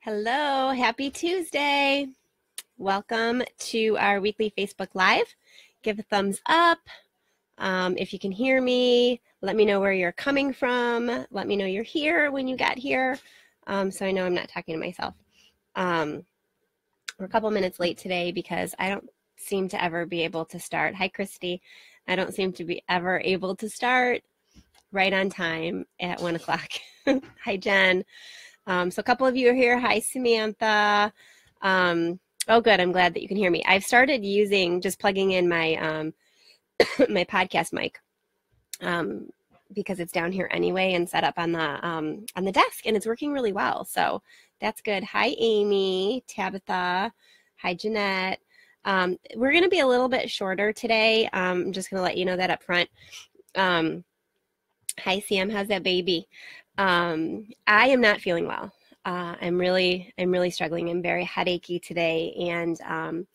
Hello, happy Tuesday. Welcome to our weekly Facebook Live. Give a thumbs up. If you can hear me, let me know where you're coming from. Let me know you're here when you got here, so I know I'm not talking to myself. We're a couple minutes late today because I don't seem to ever be able to start. Hi, Christy. I don't seem to be ever able to start right on time at 1 o'clock. Hi, Jen. So a couple of you are here. Hi, Samantha. Oh, good. I'm glad that you can hear me. I've started using, just plugging in my my podcast mic because it's down here anyway and set up on the desk, and it's working really well. So that's good. Hi, Amy, Tabitha. Hi, Jeanette. We're going to be a little bit shorter today. I'm just going to let you know that up front. Hi, Sam. How's that baby? I am not feeling well. I'm really struggling. I'm very headachy today, and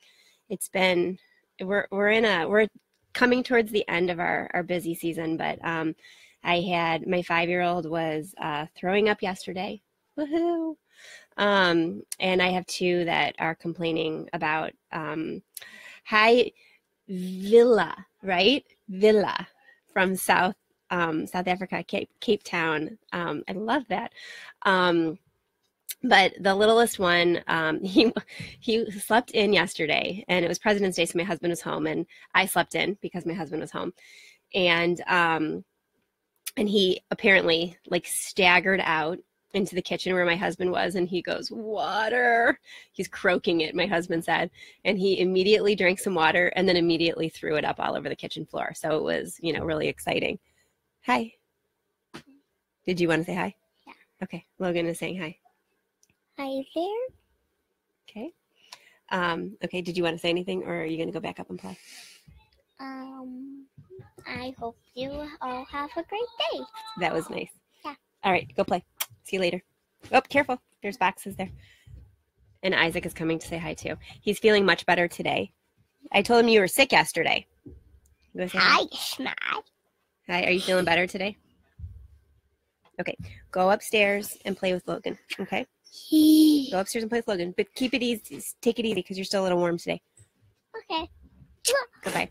it's been we're coming towards the end of our busy season. But I had my 5-year-old was throwing up yesterday. Woohoo! And I have 2 that are complaining about. Hi, Villa, right? Villa from South Africa, Cape Town. I love that. But the littlest one, he slept in yesterday, and it was President's Day, so my husband was home, and I slept in because my husband was home, and he apparently like staggered out into the kitchen where my husband was, and he goes, "Water." He's croaking it, my husband said, and he immediately drank some water and then immediately threw it up all over the kitchen floor. So it was, really exciting. Hi. Did you want to say hi? Yeah. Okay. Logan is saying hi. Hi there. Okay. Okay. Did you want to say anything, or are you going to go back up and play? I hope you all have a great day. That was nice. Yeah. All right. Go play. See you later. Oh, careful. There's boxes there. And Isaac is coming to say hi too. He's feeling much better today. I told him you were sick yesterday. Go say hi. Hi, Schmai. Hi. Are you feeling better today? Okay. Go upstairs and play with Logan. Okay. Go upstairs and play with Logan, but keep it easy. Take it easy because you're still a little warm today. Okay. Goodbye.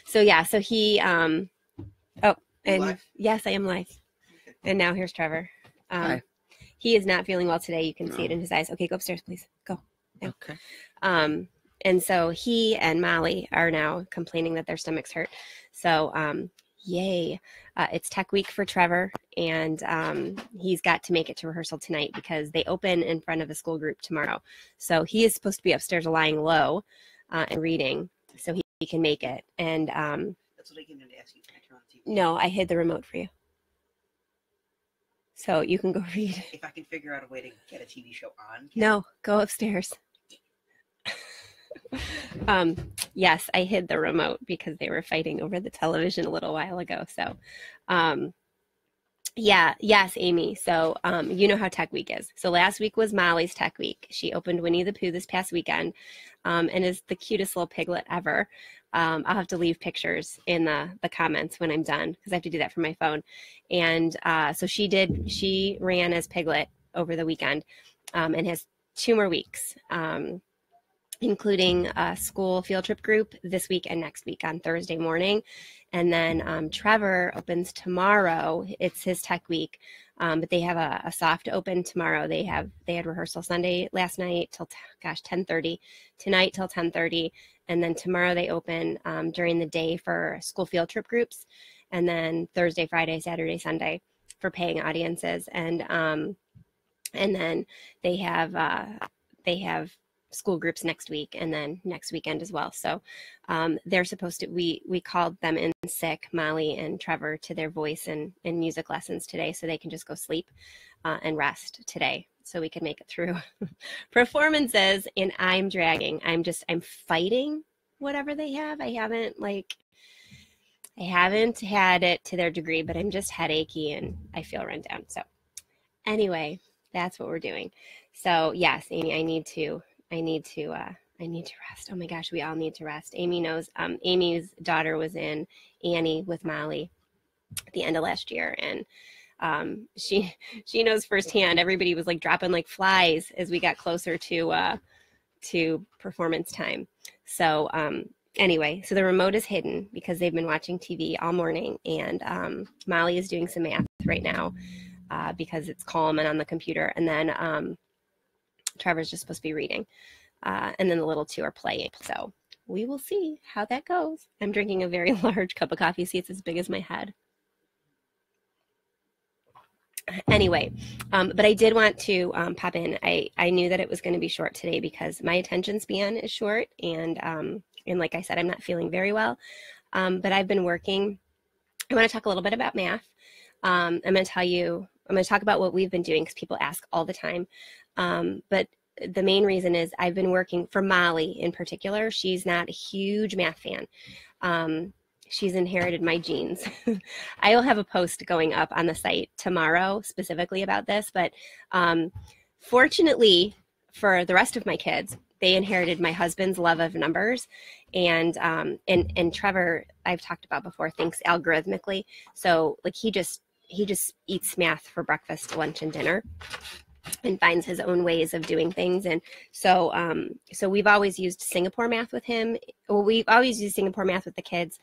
So he, oh, and live? Yes, I am live. And now here's Trevor. Hi. He is not feeling well today. You can see it in his eyes. Okay, go upstairs, please. Go. Now. Okay. And so he and Molly are now complaining that their stomachs hurt. So, yay. It's Tech Week for Trevor, and he's got to make it to rehearsal tonight because they open in front of a school group tomorrow. So he is supposed to be upstairs lying low and reading so he can make it. And that's what I came in to ask you. Can I turn on the TV? No, I hid the remote for you. So you can go read. If I can figure out a way to get a TV show on. No, go upstairs. Yes, I hid the remote because they were fighting over the television a little while ago. So, yes, Amy. So, you know how Tech Week is. So last week was Molly's Tech Week. She opened Winnie the Pooh this past weekend, and is the cutest little piglet ever. I'll have to leave pictures in the comments when I'm done because I have to do that from my phone. And so she ran as Piglet over the weekend, and has 2 more weeks. Including a school field trip group this week and next week on Thursday morning. And then Trevor opens tomorrow. It's his Tech Week, but they have a soft open tomorrow. They had rehearsal Sunday last night till 10:30, tonight till 10:30, and then tomorrow they open during the day for school field trip groups, and then Thursday, Friday, Saturday, Sunday for paying audiences, and then they have school groups next week and then next weekend as well. So they're supposed to, we called them in sick, Molly and Trevor, to their voice and music lessons today so they can just go sleep and rest today so we can make it through performances. And I'm dragging. I'm fighting whatever they have. I haven't had it to their degree, but I'm just headachy and I feel run down. So anyway, that's what we're doing. So yes, Amy, I need to rest. Oh my gosh, we all need to rest. Amy knows. Amy's daughter was in Annie with Molly at the end of last year, and She knows firsthand. Everybody was like dropping like flies as we got closer to performance time. So anyway, so the remote is hidden because they've been watching TV all morning, and Molly is doing some math right now because it's calm and on the computer, and then Trevor's just supposed to be reading, and then the little two are playing. So we will see how that goes. I'm drinking a very large cup of coffee. See, it's as big as my head. Anyway, but I did want to pop in. I knew that it was going to be short today because my attention span is short, and like I said, I'm not feeling very well. But I've been working. I want to talk a little bit about math. I'm going to talk about what we've been doing because people ask all the time. But the main reason is I've been working for Molly in particular. She's not a huge math fan. She's inherited my genes. I will have a post going up on the site tomorrow specifically about this, but fortunately for the rest of my kids, they inherited my husband's love of numbers, and Trevor, I've talked about before, thinks algorithmically. So like he just eats math for breakfast, lunch, and dinner, and finds his own ways of doing things. And so we've always used Singapore math with him. Well, we've always used Singapore math with the kids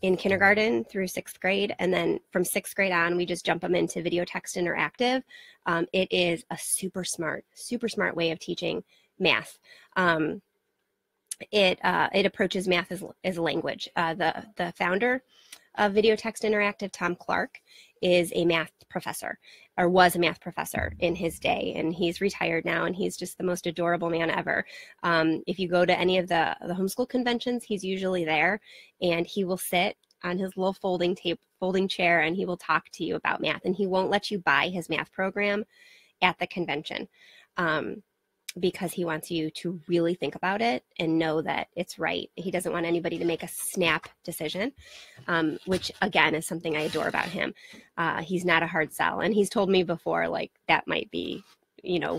in kindergarten through 6th grade. And then from 6th grade on, we just jump them into video text interactive. It is a super smart way of teaching math. It approaches math as a language. The founder of Video Text Interactive, Tom Clark, is a math professor, or was a math professor in his day, and he's retired now, and he's just the most adorable man ever. If you go to any of the homeschool conventions, he's usually there, and he will sit on his little folding chair, and he will talk to you about math, and he won't let you buy his math program at the convention. Because he wants you to really think about it and know that it's right. He doesn't want anybody to make a snap decision, which again is something I adore about him. He's not a hard sell. And he's told me before, like, that might be,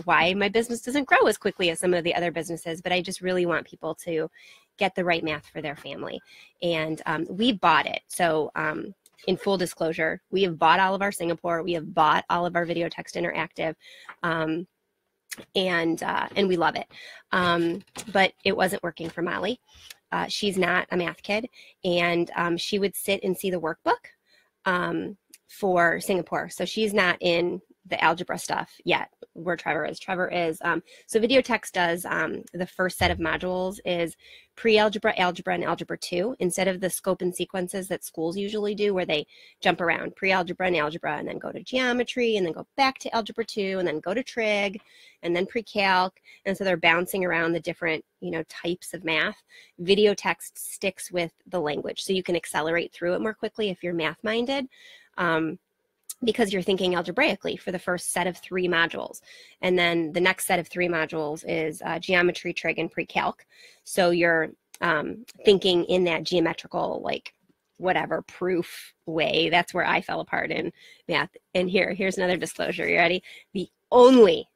why my business doesn't grow as quickly as some of the other businesses, but I just really want people to get the right math for their family. And we bought it. So in full disclosure, we have bought all of our Singapore. We have bought all of our Video Text Interactive. And we love it. But it wasn't working for Molly. She's not a math kid, and she would sit and see the workbook for Singapore. So she's not in the algebra stuff yet, where Trevor is. So Video Text does, the first set of modules is pre-algebra, algebra, and algebra 2, instead of the scope and sequences that schools usually do, where they jump around pre-algebra and algebra, and then go to geometry, and then go back to algebra 2, and then go to trig, and then pre-calc. And so they're bouncing around the different, types of math. Video Text sticks with the language, so you can accelerate through it more quickly if you're math-minded. Because you're thinking algebraically for the first set of 3 modules. And then the next set of 3 modules is geometry, trig, and pre-calc. So you're thinking in that geometrical, like, whatever, proof way. That's where I fell apart in math. And here's another disclosure. You ready? The only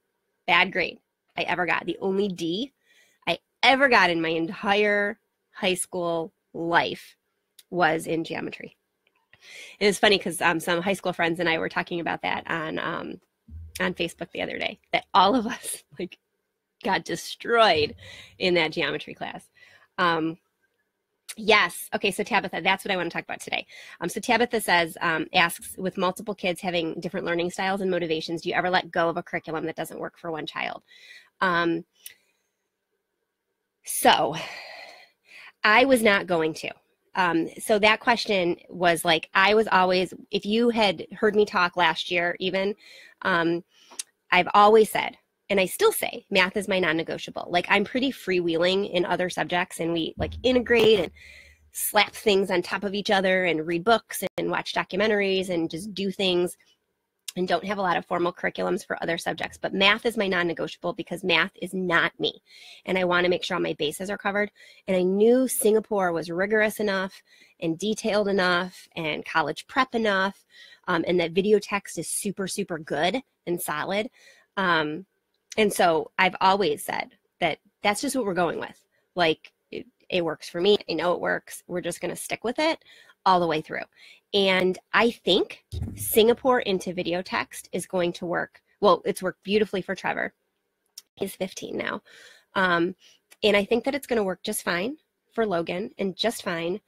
bad grade I ever got, the only D I ever got in my entire high school life was in geometry. And it's funny because some high school friends and I were talking about that on Facebook the other day, that all of us got destroyed in that geometry class. Yes. Okay. So Tabitha, that's what I want to talk about today. So Tabitha says, asks, with multiple kids having different learning styles and motivations, do you ever let go of a curriculum that doesn't work for one child? So I was not going to. So that question was I was always, if you had heard me talk last year, even, I've always said, and I still say, math is my non-negotiable. I'm pretty freewheeling in other subjects, and we integrate and slap things on top of each other and read books and watch documentaries and just do things, and don't have a lot of formal curriculums for other subjects. But math is my non-negotiable because math is not me. And I want to make sure all my bases are covered. And I knew Singapore was rigorous enough and detailed enough and college prep enough, and that video text is super, super good and solid. And so I've always said that that's just what we're going with. It works for me. I know it works. We're just going to stick with it. all the way through. And I think Singapore into video text is going to work. Well, it's worked beautifully for Trevor. He's 15 now. And I think that it's going to work just fine for Logan and just fine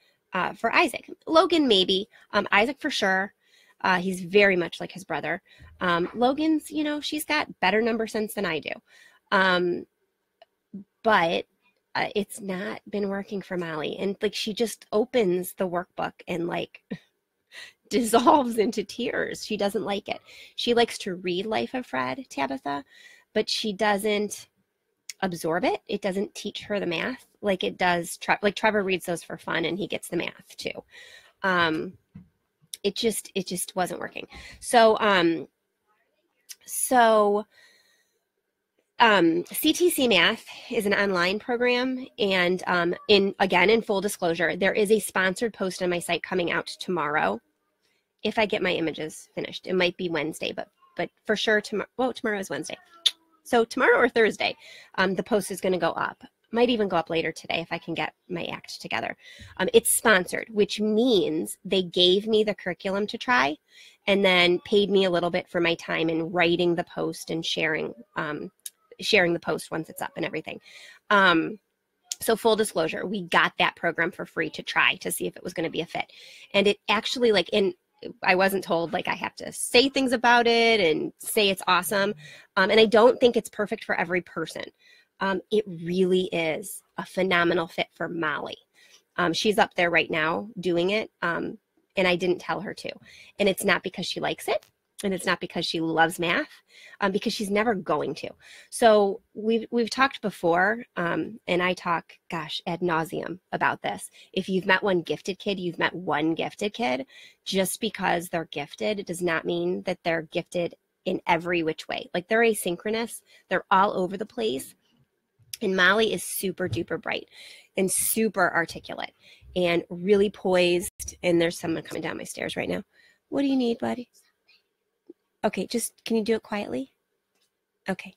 for Isaac. Logan, maybe. Isaac, for sure. He's very much like his brother. Logan's, you know, she's got better number sense than I do. But it's not been working for Molly. And like, she just opens the workbook and like dissolves into tears. She doesn't like it. She likes to read Life of Fred, Tabitha, but she doesn't absorb it. It doesn't teach her the math like it does. Like Trevor reads those for fun and he gets the math too. It just wasn't working. So CTC Math is an online program, and in full disclosure, there is a sponsored post on my site coming out tomorrow. If I get my images finished, it might be Wednesday, but for sure tomorrow. Well, tomorrow is Wednesday, so tomorrow or Thursday, the post is going to go up. Might even go up later today if I can get my act together. It's sponsored, which means they gave me the curriculum to try, and then paid me a little bit for my time in writing the post and sharing the post once it's up and everything. So full disclosure, we got that program for free to try to see if it was going to be a fit. And it actually, like, I wasn't told like I have to say things about it and say it's awesome. And I don't think it's perfect for every person. It really is a phenomenal fit for Molly. She's up there right now doing it. And I didn't tell her to. And it's not because she likes it. And it's not because she loves math, because she's never going to. So we've talked before, and I talk, gosh, ad nauseum about this. If you've met one gifted kid, you've met one gifted kid. Just because they're gifted does not mean that they're gifted in every which way. Like, they're asynchronous. They're all over the place. And Molly is super duper bright and super articulate and really poised. And there's someone coming down my stairs right now. What do you need, buddy? Okay, just, can you do it quietly? Okay.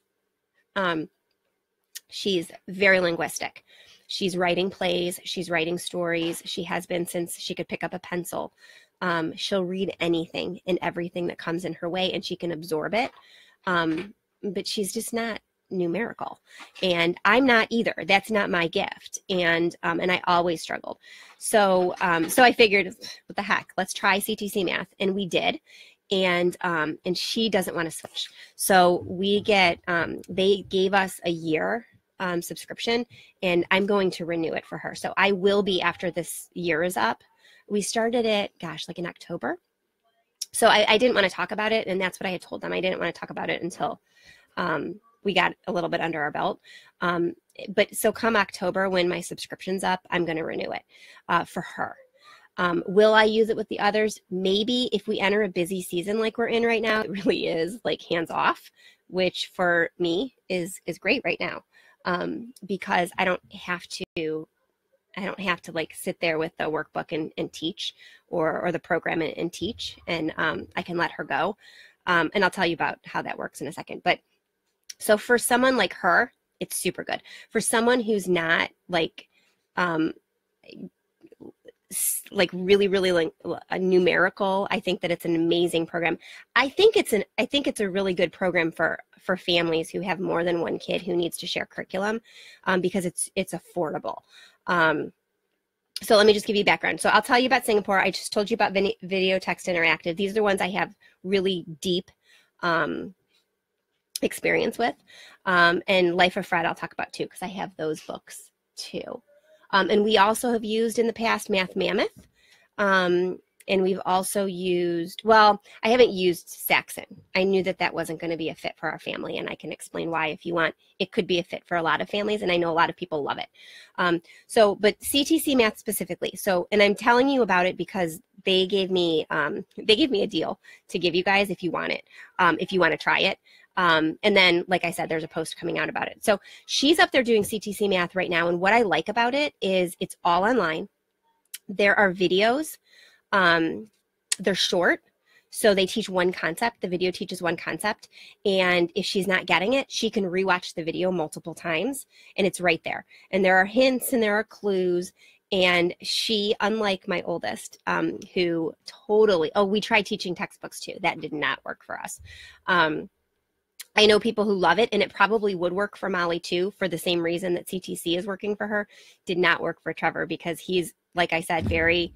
She's very linguistic. She's writing plays. She's writing stories. She has been since she could pick up a pencil. She'll read anything and everything that comes in her way, and she can absorb it. But she's just not numerical, and I'm not either. That's not my gift, and I always struggled. So I figured, what the heck, let's try CTC Math, and we did. And she doesn't want to switch. So we get, they gave us a year subscription, and I'm going to renew it for her. So I will be, after this year is up. We started it, gosh, like in October. So I didn't want to talk about it, and that's what I had told them. I didn't want to talk about it until we got a little bit under our belt. But so come October, when my subscription's up, I'm going to renew it for her. Will I use it with the others? Maybe, if we enter a busy season like we're in right now. It really is like hands off, which for me is great right now, because I don't have to like sit there with the workbook and teach, or the program and teach, and I can let her go. And I'll tell you about how that works in a second. But so for someone like her, it's super good. For someone who's not like really like a numerical, I think that it's an amazing program. I think it's a really good program for families who have more than one kid who needs to share curriculum, because it's affordable. So let me just give you background. So I'll tell you about Singapore. I just told you about video text interactive. These are the ones I have really deep experience with, and Life of Fred I'll talk about too, because I have those books too. And we also have used in the past Mammoth, and we've also used, well, I haven't used Saxon. I knew that wasn't going to be a fit for our family, and I can explain why if you want. It could be a fit for a lot of families, and I know a lot of people love it. But CTC Math specifically. So, and I'm telling you about it because they gave me a deal to give you guys if you want it, if you want to try it. And then, like I said, there's a post coming out about it. So she's up there doing CTC Math right now. And what I like about it is it's all online. There are videos. They're short. So they teach one concept. The video teaches one concept. And if she's not getting it, she can rewatch the video multiple times, and it's right there. And there are hints and there are clues. And she, unlike my oldest, who totally, we tried teaching textbooks too. That did not work for us. I know people who love it, and it probably would work for Molly too, for the same reason that CTC is working for her. Did not work for Trevor because he's, like I said, very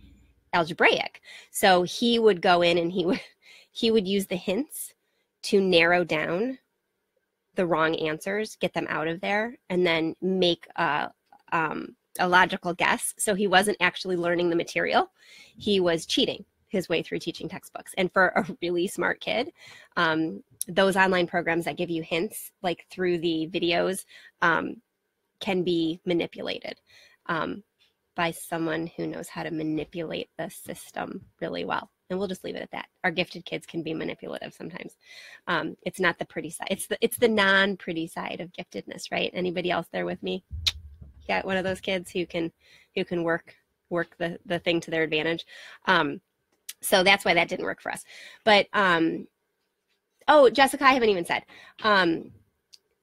algebraic. So he would go in and he would use the hints to narrow down the wrong answers, get them out of there, and then make a logical guess. So he wasn't actually learning the material. He was cheating his way through teaching textbooks. And for a really smart kid, those online programs that give you hints, like through the videos, can be manipulated by someone who knows how to manipulate the system really well. And we'll just leave it at that. Our gifted kids can be manipulative sometimes. It's not the pretty side. It's the non-pretty side of giftedness, right? Anybody else there with me? You got one of those kids who can work the thing to their advantage. So that's why that didn't work for us. But oh, Jessica, I haven't even said.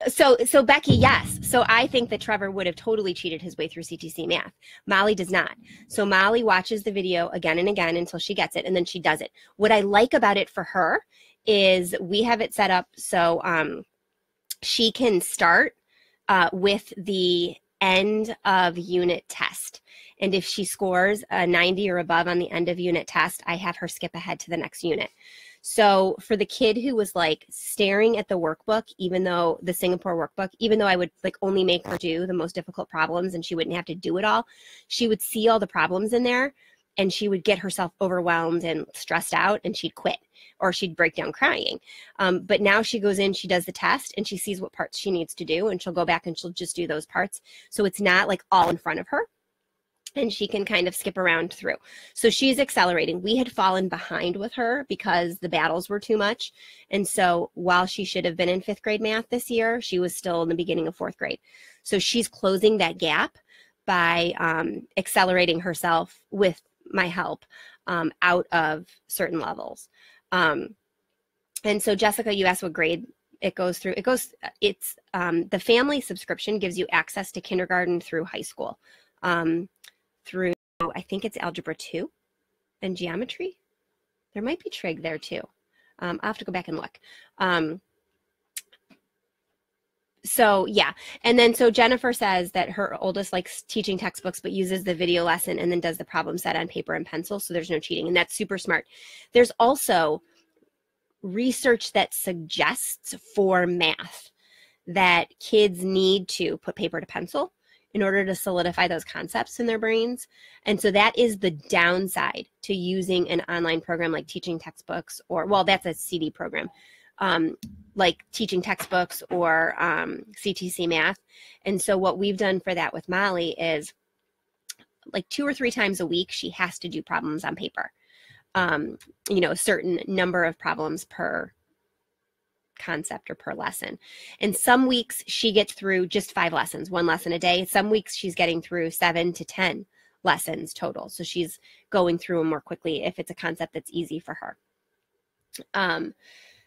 So Becky, yes. So I think that Trevor would have totally cheated his way through CTC Math. Molly does not. So Molly watches the video again and again until she gets it, and then she does it. What I like about it for her is we have it set up so she can start with the end of unit test. And if she scores a 90 or above on the end of unit test, I have her skip ahead to the next unit. So for the kid who was like staring at the workbook, even though the Singapore workbook, even though I would like only make her do the most difficult problems and she wouldn't have to do it all, she would see all the problems in there and she would get herself overwhelmed and stressed out and she'd quit or she'd break down crying. But now she goes in, she does the test and she sees what parts she needs to do and she'll go back and she'll just do those parts. So it's not like all in front of her. And she can kind of skip around through. So she's accelerating. We had fallen behind with her because the battles were too much. And so while she should have been in 5th grade math this year, she was still in the beginning of 4th grade. So she's closing that gap by accelerating herself with my help out of certain levels. And so Jessica, you asked what grade it goes through. It's the family subscription gives you access to kindergarten through high school. Through, I think it's Algebra 2 and Geometry. There might be Trig there too. I'll have to go back and look. So yeah, and then so Jennifer says that her oldest likes teaching textbooks but uses the video lesson and then does the problem set on paper and pencil, so there's no cheating, and that's super smart. There's also research that suggests for math that kids need to put paper to pencil in order to solidify those concepts in their brains. And so that is the downside to using an online program like teaching textbooks, or, well, that's a CD program, like teaching textbooks or CTC Math. And so what we've done for that with Molly is like 2 or 3 times a week, she has to do problems on paper. You know, a certain number of problems per concept or per lesson. And some weeks she gets through just 5 lessons, 1 lesson a day. Some weeks she's getting through 7 to 10 lessons total. So she's going through them more quickly if it's a concept that's easy for her.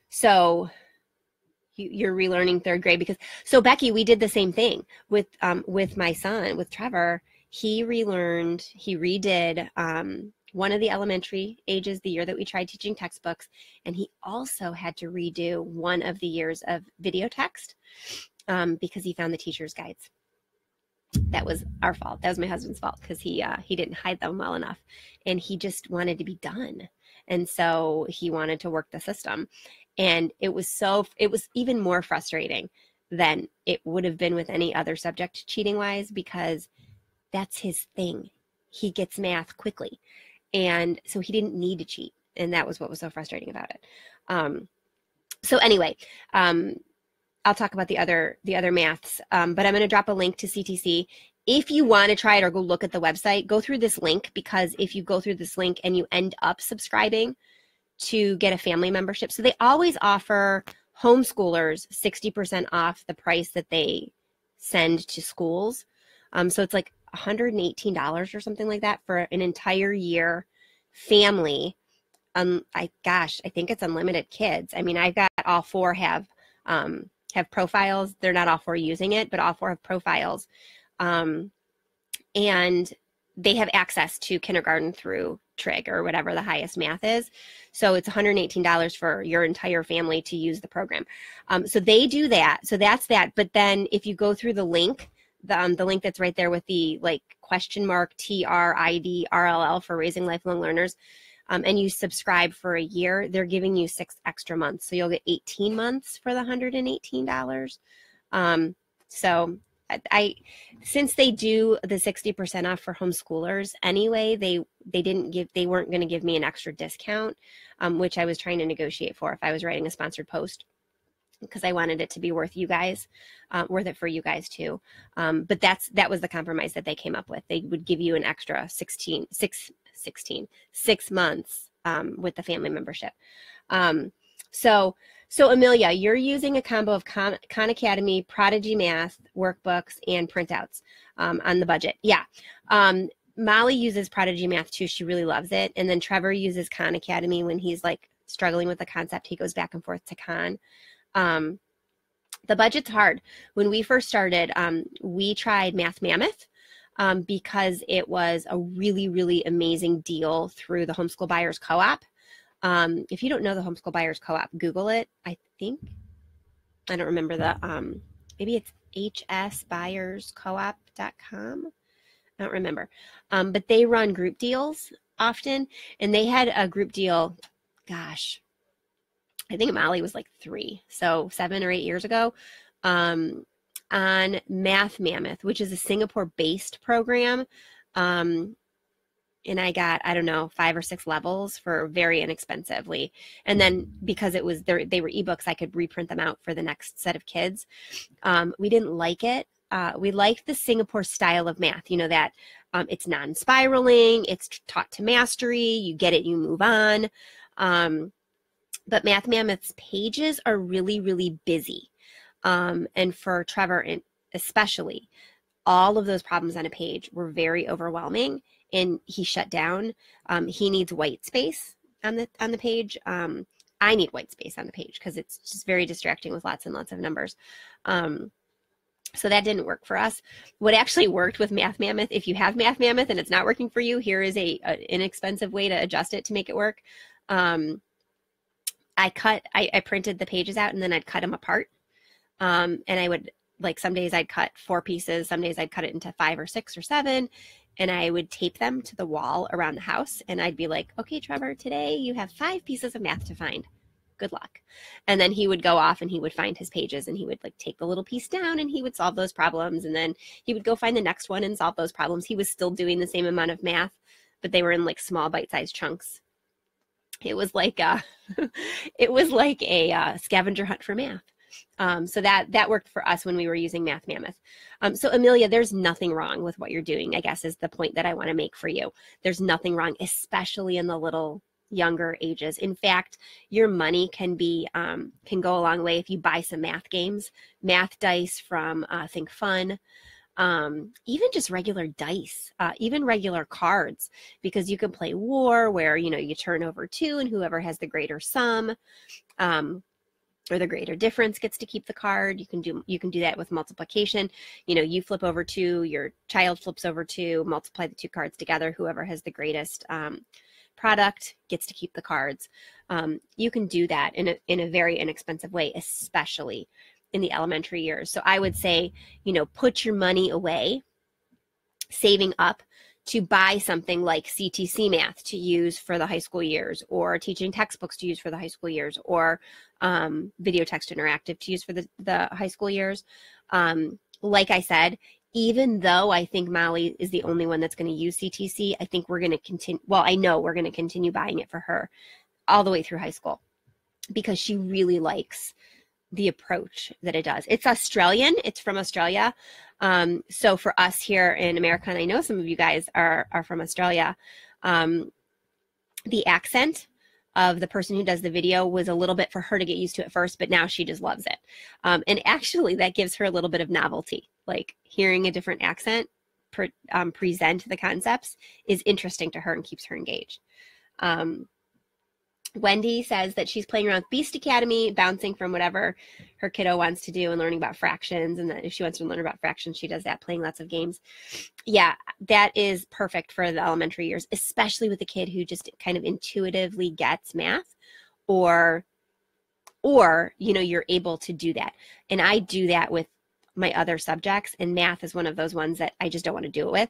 So you're relearning 3rd grade because, so Becky, we did the same thing with my son, with Trevor. He redid one of the elementary ages the year that we tried teaching textbooks, and he also had to redo one of the years of video text because he found the teacher's guides. That was our fault. That was my husband's fault because he didn't hide them well enough, and he just wanted to be done, and so he wanted to work the system, and it was even more frustrating than it would have been with any other subject cheating wise, because that's his thing. He gets math quickly. And so he didn't need to cheat. And that was what was so frustrating about it. So anyway, I'll talk about the other maths, but I'm going to drop a link to CTC. If you want to try it or go look at the website, go through this link, because if you go through this link and you end up subscribing to get a family membership, so they always offer homeschoolers 60% off the price that they send to schools. So it's like $118 or something like that for an entire year family. I think it's unlimited kids. I mean, I've got all 4 have profiles. They're not all 4 using it, but all 4 have profiles. And they have access to kindergarten through trig or whatever the highest math is. So it's $118 for your entire family to use the program. So they do that. So that's that. But then if you go through the link that's right there with the like question mark TRIDRLL for Raising Lifelong Learners, and you subscribe for a year, they're giving you 6 extra months. So you'll get 18 months for the $118. So since they do the 60% off for homeschoolers anyway, they weren't going to give me an extra discount, which I was trying to negotiate for if I was writing a sponsored post, because I wanted it to be worth it for you guys too. But that was the compromise that they came up with. They would give you an extra 6 months with the family membership. So Amelia, you're using a combo of Khan Academy, Prodigy Math, workbooks, and printouts on the budget. Yeah. Molly uses Prodigy Math too. She really loves it. And then Trevor uses Khan Academy when he's like struggling with the concept. He goes back and forth to Khan. The budget's hard. When we first started, we tried Math Mammoth because it was a really, really amazing deal through the Homeschool Buyers Co-op. If you don't know the Homeschool Buyers Co-op, Google it. I don't remember maybe it's hsbuyerscoop.com. I don't remember. But they run group deals often, and they had a group deal, gosh, I think Molly was like 3, so 7 or 8 years ago, on Math Mammoth, which is a Singapore-based program. And I got, I don't know, 5 or 6 levels for very inexpensively. And then because they were ebooks, I could reprint them out for the next set of kids. We didn't like it. We liked the Singapore style of math, that it's non-spiraling, it's taught to mastery, you get it, you move on. But Math Mammoth's pages are really, really busy. And for Trevor especially, all of those problems on a page were very overwhelming, and he shut down. He needs white space on the page. I need white space on the page because it's just very distracting with lots and lots of numbers. So that didn't work for us. What actually worked with Math Mammoth, if you have Math Mammoth and it's not working for you, here is an inexpensive way to adjust it to make it work. I printed the pages out and then I'd cut them apart. And I would, like, some days I'd cut 4 pieces, some days I'd cut it into 5 or 6 or 7, and I would tape them to the wall around the house. And I'd be like, okay, Trevor, today you have 5 pieces of math to find. Good luck. And then he would go off and he would find his pages, and he would like take the little piece down and he would solve those problems. And then he would go find the next one and solve those problems. He was still doing the same amount of math, but they were in like small bite-sized chunks. It was like a scavenger hunt for math. So that worked for us when we were using Math Mammoth. So Amelia, there's nothing wrong with what you're doing, I guess, is the point that I want to make for you. There's nothing wrong, especially in the little younger ages. In fact, your money can go a long way if you buy some math games, math dice from Think Fun, even just regular dice, even regular cards, because you can play war where, you turn over 2 and whoever has the greater sum, or the greater difference gets to keep the card. You can do that with multiplication. You flip over 2, your child flips over 2, multiply the 2 cards together. Whoever has the greatest product gets to keep the cards. You can do that in a very inexpensive way, especially in the elementary years. So I would say, put your money away, saving up to buy something like CTC Math to use for the high school years, or teaching textbooks to use for the high school years, or video text interactive to use for the high school years. Like I said, even though I think Molly is the only one that's going to use CTC, I think we're going to continue. Well, I know we're going to continue buying it for her all the way through high school, because she really likes the approach that it does. It's Australian. It's from Australia. So for us here in America, and I know some of you guys are from Australia, the accent of the person who does the video was a little bit for her to get used to at first, but now she just loves it. And actually that gives her a little bit of novelty, like hearing a different accent present the concepts is interesting to her and keeps her engaged. Wendy says that she's playing around with Beast Academy, bouncing from whatever her kiddo wants to do and learning about fractions. And that if she wants to learn about fractions, she does that, playing lots of games. Yeah, that is perfect for the elementary years, especially with a kid who just kind of intuitively gets math, or you're able to do that. And I do that with my other subjects, and math is one of those ones that I just don't want to do it with.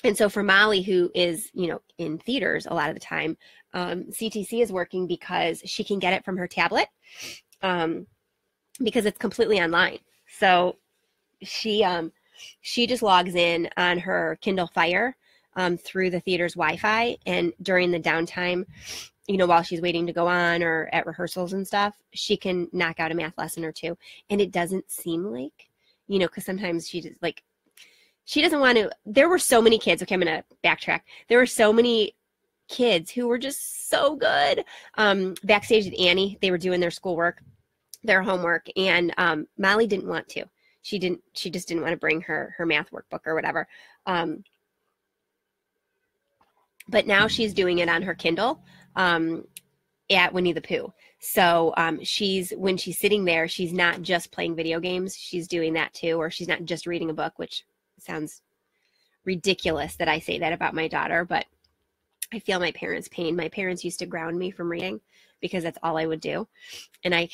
And so for Molly, who is, in theaters a lot of the time, CTC is working because she can get it from her tablet, because it's completely online. So she just logs in on her Kindle Fire through the theater's Wi-Fi, and during the downtime, while she's waiting to go on or at rehearsals and stuff, she can knock out a math lesson or two. And it doesn't seem like, because sometimes she just she doesn't want to. There were so many kids. Okay, I'm going to backtrack. There were so many kids who were just so good. Backstage at Annie, they were doing their schoolwork, their homework, and Molly didn't want to. She just didn't want to bring her math workbook or whatever. But now she's doing it on her Kindle at Winnie the Pooh. So when she's sitting there, she's not just playing video games. She's doing that too, or she's not just reading a book, which sounds ridiculous that I say that about my daughter, but I feel my parents' pain. My parents used to ground me from reading because that's all I would do. And I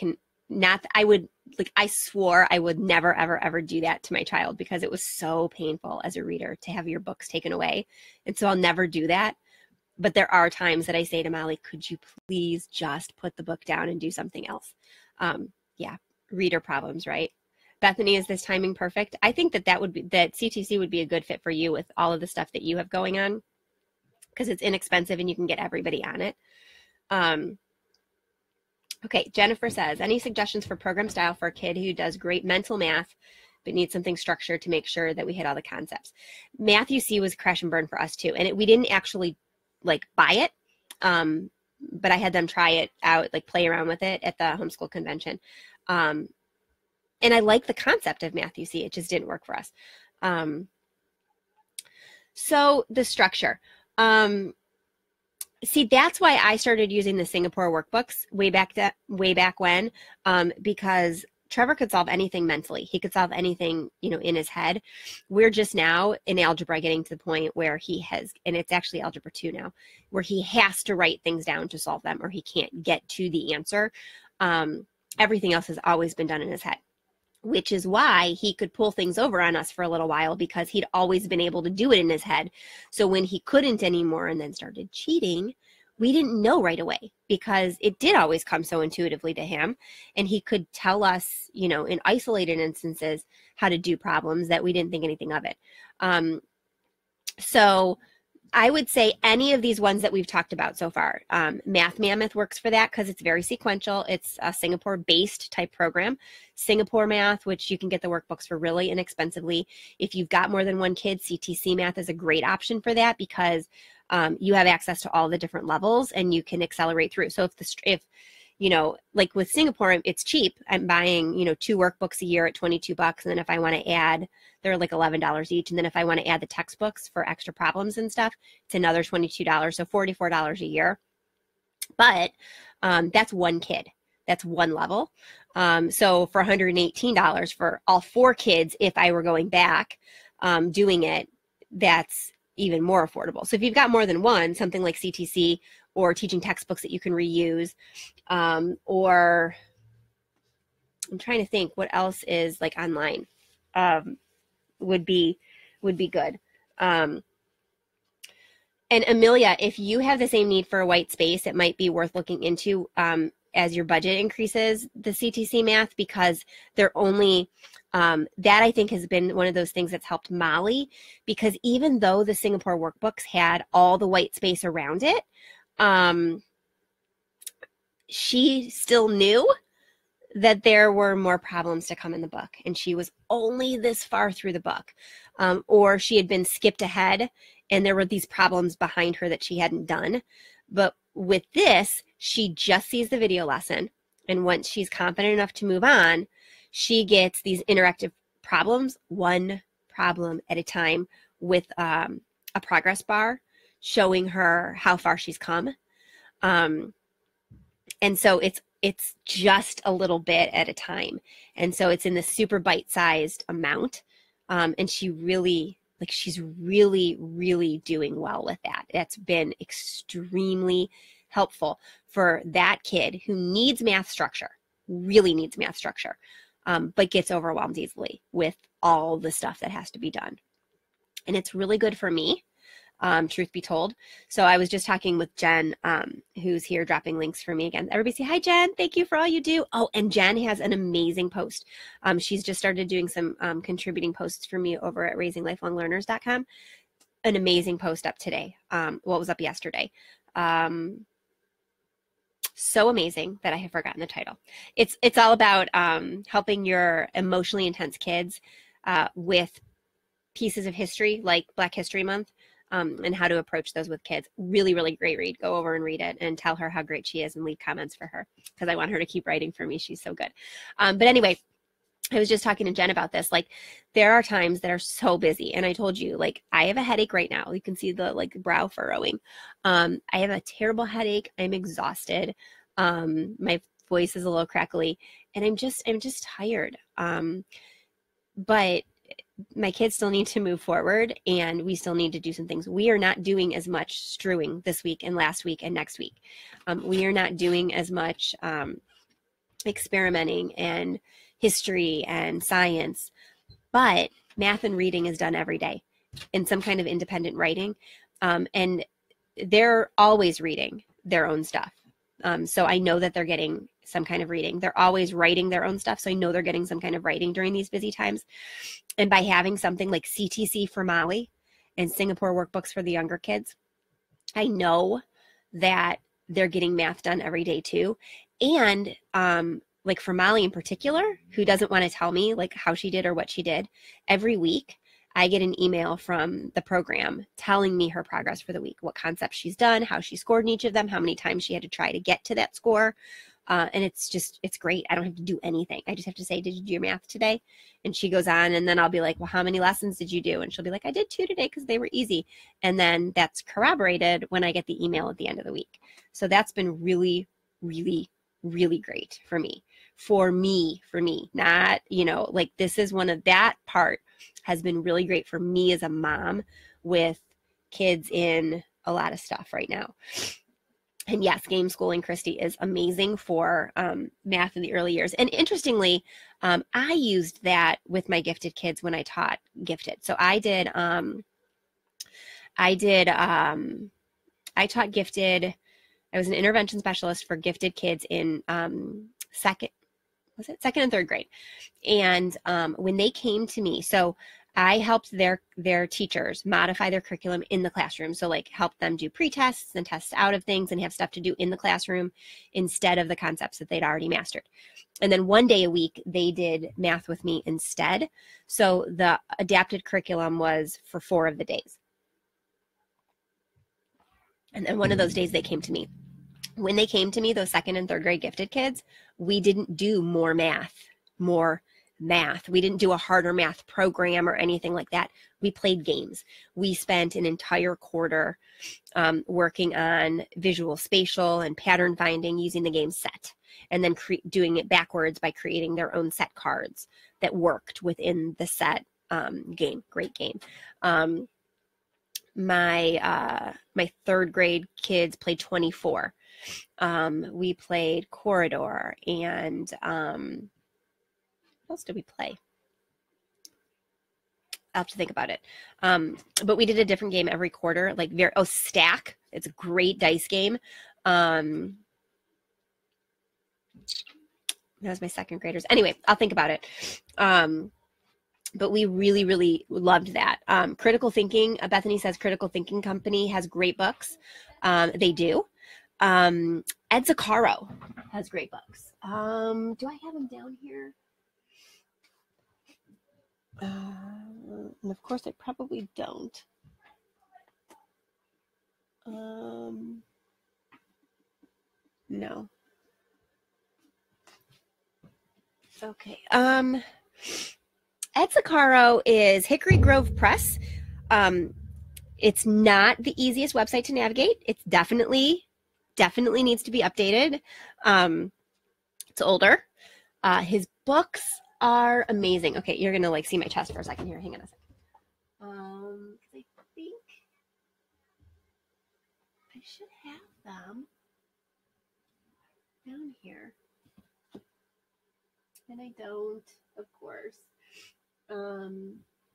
swore I would never, ever, ever do that to my child because it was so painful as a reader to have your books taken away. And so I'll never do that. But there are times that I say to Molly, could you please just put the book down and do something else? Yeah, reader problems, right? Bethany, is this timing perfect? I think that CTC would be a good fit for you with all of the stuff that you have going on, because it's inexpensive and you can get everybody on it. Okay, Jennifer says, any suggestions for program style for a kid who does great mental math but needs something structured to make sure that we hit all the concepts? Math UC was crash and burn for us too, and we didn't actually buy it, but I had them try it out, play around with it at the homeschool convention. And I like the concept of Math UC. It just didn't work for us. So the structure. See, that's why I started using the Singapore workbooks way back when, because Trevor could solve anything mentally. He could solve anything, in his head. We're just now in algebra getting to the point where he has, and it's actually algebra 2 now, where he has to write things down to solve them or he can't get to the answer. Everything else has always been done in his head, which is why he could pull things over on us for a little while, because he'd always been able to do it in his head. So when he couldn't anymore and then started cheating, we didn't know right away because it did always come so intuitively to him. And he could tell us, in isolated instances, how to do problems that we didn't think anything of it. So I would say any of these ones that we've talked about so far. Math Mammoth works for that because it's very sequential. It's a Singapore-based type program. Singapore Math, which you can get the workbooks for really inexpensively. If you've got more than one kid, CTC Math is a great option for that because you have access to all the different levels and you can accelerate through. So if with Singapore, it's cheap. I'm buying, 2 workbooks a year at $22. And then if I want to add, they're $11 each. And then if I want to add the textbooks for extra problems and stuff, it's another $22. So $44 a year. But that's one kid. That's one level. So for $118 for all 4 kids, if I were going back doing it, that's even more affordable. So if you've got more than one, something like CTC or teaching textbooks that you can reuse, or I'm trying to think what else is online, would be good. And Amelia, if you have the same need for a white space, it might be worth looking into as your budget increases, the CTC Math, because they're only, that I think has been one of those things that's helped Molly, because even though the Singapore workbooks had all the white space around it, she still knew that there were more problems to come in the book, and she was only this far through the book, or she had been skipped ahead and there were these problems behind her that she hadn't done. But with this, she just sees the video lesson, and once she's confident enough to move on, she gets these interactive problems, one problem at a time, with a progress bar showing her how far she's come. And so it's just a little bit at a time. And so it's in this super bite-sized amount. And she's really, really doing well with that. That's been extremely helpful for that kid who needs math structure, really needs math structure, but gets overwhelmed easily with all the stuff that has to be done. And it's really good for me, truth be told. So I was just talking with Jen, who's here dropping links for me again. Everybody say, hi, Jen. Thank you for all you do. Oh, and Jen has an amazing post. She's just started doing some contributing posts for me over at raisinglifelonglearners.com. An amazing post up today. Well, it was up yesterday. So amazing that I have forgotten the title. It's all about helping your emotionally intense kids with pieces of history, like Black History Month, and how to approach those with kids. Really, really great read. Go over and read it and tell her how great she is and leave comments for her, because I want her to keep writing for me. She's so good. But anyway, I was just talking to Jen about this. Like, there are times that are so busy. And I told you, like, I have a headache right now. You can see the brow furrowing. I have a terrible headache. I'm exhausted. My voice is a little crackly, and I'm just tired. But my kids still need to move forward, and we still need to do some things. We are not doing as much strewing this week and last week and next week. We are not doing as much experimenting and history and science, but math and reading is done every day in some kind of independent writing. And they're always reading their own stuff. So I know that they're getting some kind of reading. They're always writing their own stuff. So I know they're getting some kind of writing during these busy times. And by having something like CTC for Mali and Singapore workbooks for the younger kids, I know that they're getting math done every day too. And like for Molly in particular, who doesn't want to tell me like how she did or what she did, every week I get an email from the program telling me her progress for the week, what concepts she's done, how she scored in each of them, how many times she had to try to get to that score. And it's great. I don't have to do anything. I just have to say, did you do your math today? And she goes on, and then I'll be like, well, how many lessons did you do? And she'll be like, I did 2 today because they were easy. And then that's corroborated when I get the email at the end of the week. So that's been really, really, really great for me, not, like this is one of that part has been really great for me as a mom with kids in a lot of stuff right now. And yes, game schooling, Christy, is amazing for math in the early years. And interestingly, I used that with my gifted kids when I taught gifted. So I taught gifted. I was an intervention specialist for gifted kids in second and third grade. And when they came to me, so I helped their teachers modify their curriculum in the classroom. So like help them do pre-tests and tests out of things and have stuff to do in the classroom instead of the concepts that they'd already mastered. And then one day a week, they did math with me instead. So the adapted curriculum was for 4 of the days. And then one of those days they came to me. When they came to me, those second and third grade gifted kids, we didn't do more math. We didn't do a harder math program or anything like that. We played games. We spent an entire quarter working on visual, spatial, and pattern finding using the game set, and then doing it backwards by creating their own set cards that worked within the set game. Great game. My third grade kids played 24. We played Corridor, and what else did we play? I'll have to think about it. But we did a different game every quarter, like Stack. It's a great dice game. That was my second graders. Anyway, I'll think about it. But we really, really loved that. Critical Thinking, Bethany says Critical Thinking Company has great books. They do. Ed Zaccaro has great books. Do I have them down here? And of course I probably don't. No. Okay. Ed Zaccaro is Hickory Grove Press. It's not the easiest website to navigate. It's definitely definitely needs to be updated. It's older. His books are amazing. Okay, you're gonna like see my chest for a second here. Hang on a second. 'Cause I think I should have them down here, and I don't, of course.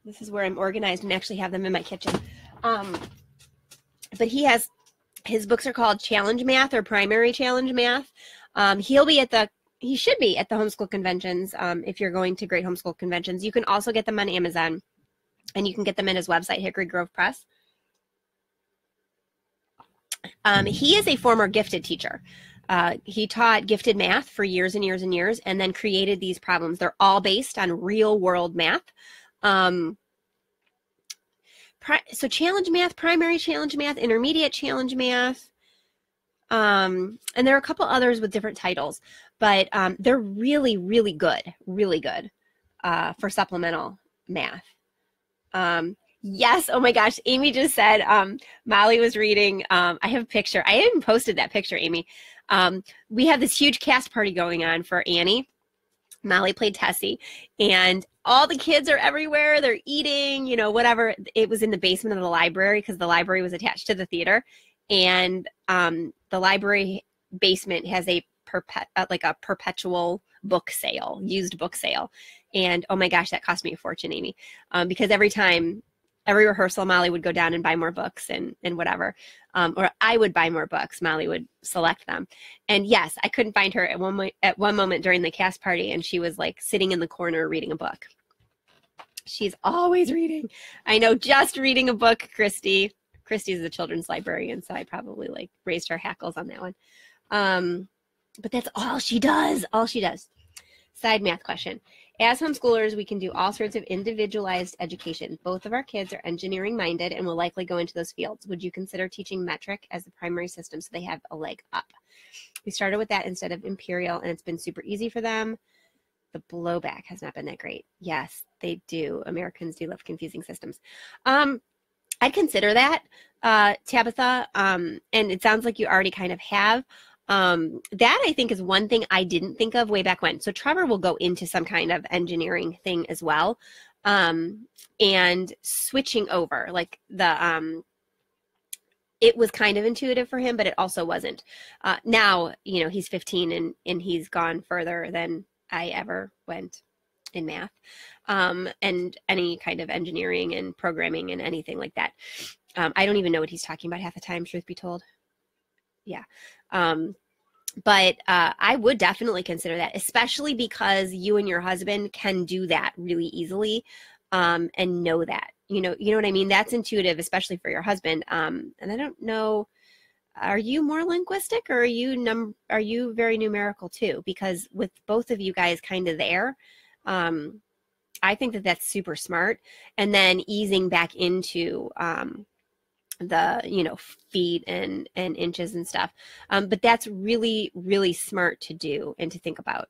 This is where I'm organized and actually have them in my kitchen. But his books are called Challenge Math or Primary Challenge Math. He should be at the homeschool conventions. If you're going to great homeschool conventions, you can also get them on Amazon, and you can get them in his website, Hickory Grove Press. He is a former gifted teacher. He taught gifted math for years and years and years, and then created these problems. They're all based on real world math. So challenge math, primary challenge math, intermediate challenge math, and there are a couple others with different titles, but they're really, really good for supplemental math. Yes, oh my gosh, Amy just said Molly was reading, I have a picture. I even posted that picture, Amy. We have this huge cast party going on for Annie. Molly played Tessie, and all the kids are everywhere. They're eating, you know, whatever. It was in the basement of the library because the library was attached to the theater, and the library basement has a perpetual book sale, used book sale. And oh my gosh, that cost me a fortune, Amy, because every rehearsal, Molly would go down and buy more books and whatever. Or I would buy more books. Molly would select them. And yes, I couldn't find her at one moment during the cast party, and she was like sitting in the corner reading a book. She's always reading. I know, just reading a book, Christy. Christy's the children's librarian, so I probably like raised her hackles on that one. But that's all she does. All she does. Side math question. As homeschoolers, we can do all sorts of individualized education. Both of our kids are engineering minded and will likely go into those fields. Would you consider teaching metric as the primary system so they have a leg up? We started with that instead of imperial, and it's been super easy for them. The blowback has not been that great. Yes, they do. Americans do love confusing systems. I'd consider that, Tabitha, and it sounds like you already kind of have. That I think is one thing I didn't think of way back when. So Trevor will go into some kind of engineering thing as well. And switching over, like it was kind of intuitive for him, but it also wasn't. Now, you know, he's 15 and he's gone further than I ever went in math, and any kind of engineering and programming and anything like that. I don't even know what he's talking about half the time, truth be told. Yeah. But I would definitely consider that, especially because you and your husband can do that really easily, and know that, you know what I mean? That's intuitive, especially for your husband. And I don't know, are you more linguistic, or are you very numerical too? Because with both of you guys kind of there, I think that that's super smart. And then easing back into, the, you know, feet and inches and stuff. But that's really, really smart to do and to think about.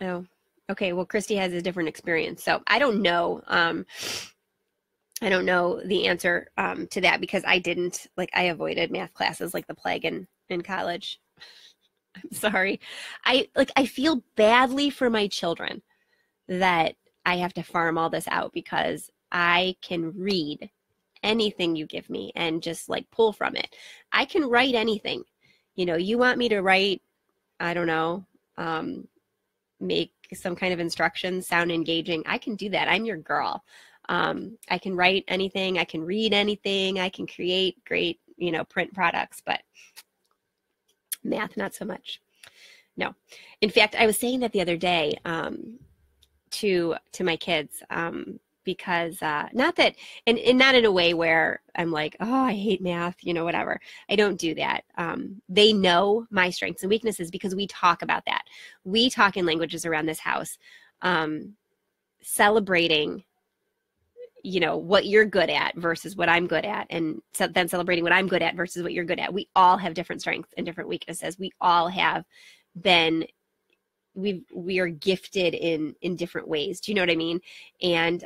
Oh, okay. Well, Christy has a different experience, so I don't know. I don't know the answer to that, because I avoided math classes like the plague in college. I'm sorry. I feel badly for my children that I have to farm all this out, because I can read anything you give me and just like pull from it. I can write anything. You know, you want me to write, I don't know, make some kind of instructions sound engaging. I can do that. I'm your girl. I can write anything. I can read anything. I can create great, you know, print products, but math, not so much. No. In fact, I was saying that the other day, to my kids, because not that, and not in a way where I'm like, oh, I hate math, you know, whatever. I don't do that. They know my strengths and weaknesses because we talk about that. We talk in languages around this house, celebrating, you know, what you're good at versus what I'm good at, and then celebrating what I'm good at versus what you're good at. We all have different strengths and different weaknesses. We all have been, we are gifted in different ways. Do you know what I mean? And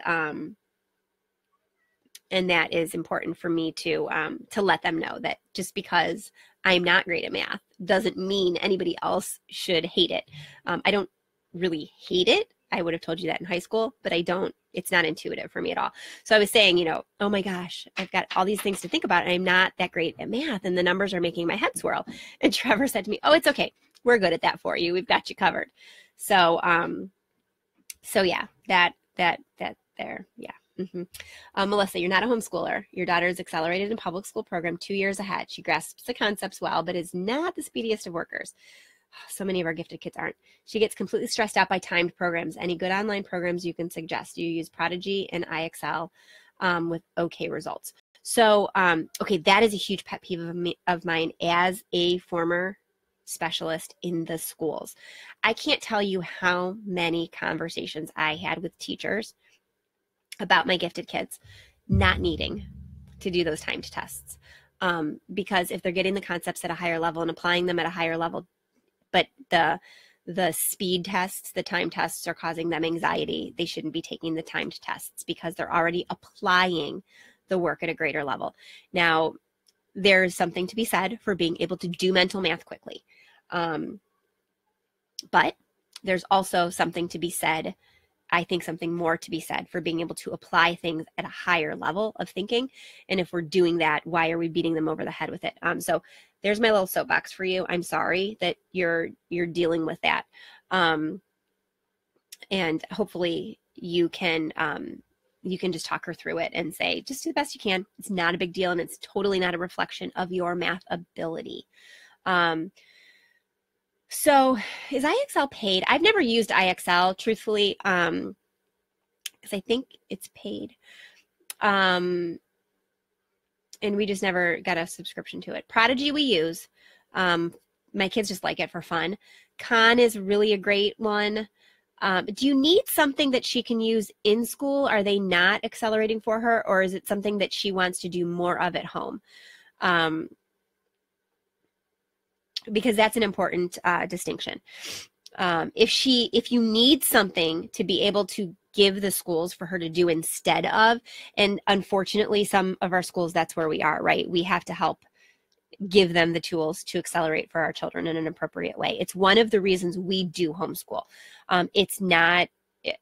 And that is important for me to let them know that just because I'm not great at math doesn't mean anybody else should hate it. I don't really hate it. I would have told you that in high school, but I don't, it's not intuitive for me at all. So I was saying, you know, oh my gosh, I've got all these things to think about and I'm not that great at math and the numbers are making my head swirl. And Trevor said to me, oh, it's okay. We're good at that for you. We've got you covered. So, so yeah, that there, yeah. Melissa, you're not a homeschooler. Your daughter is accelerated in public school program 2 years ahead. She grasps the concepts well, but is not the speediest of workers. So many of our gifted kids aren't. She gets completely stressed out by timed programs. Any good online programs you can suggest? You use Prodigy and IXL with okay results. So, okay, that is a huge pet peeve of mine as a former specialist in the schools. I can't tell you how many conversations I had with teachers about my gifted kids not needing to do those timed tests. Because if they're getting the concepts at a higher level and applying them at a higher level, but the speed tests, the time tests are causing them anxiety, they shouldn't be taking the timed tests because they're already applying the work at a greater level. Now, there's something to be said for being able to do mental math quickly. But there's also something to be said, I think something more to be said for being able to apply things at a higher level of thinking. And if we're doing that, why are we beating them over the head with it? So there's my little soapbox for you. I'm sorry that you're dealing with that. And hopefully you can just talk her through it and say, just do the best you can. It's not a big deal. And it's totally not a reflection of your math ability. So is IXL paid? I've never used IXL, truthfully, because I think it's paid. And we just never got a subscription to it. Prodigy we use. My kids just like it for fun. Khan is really a great one. Do you need something that she can use in school? Are they not accelerating for her? Or is it something that she wants to do more of at home? Because that's an important distinction. If you need something to be able to give the schools for her to do instead of, and unfortunately some of our schools, that's where we are, right? We have to help give them the tools to accelerate for our children in an appropriate way. It's one of the reasons we do homeschool. It's not,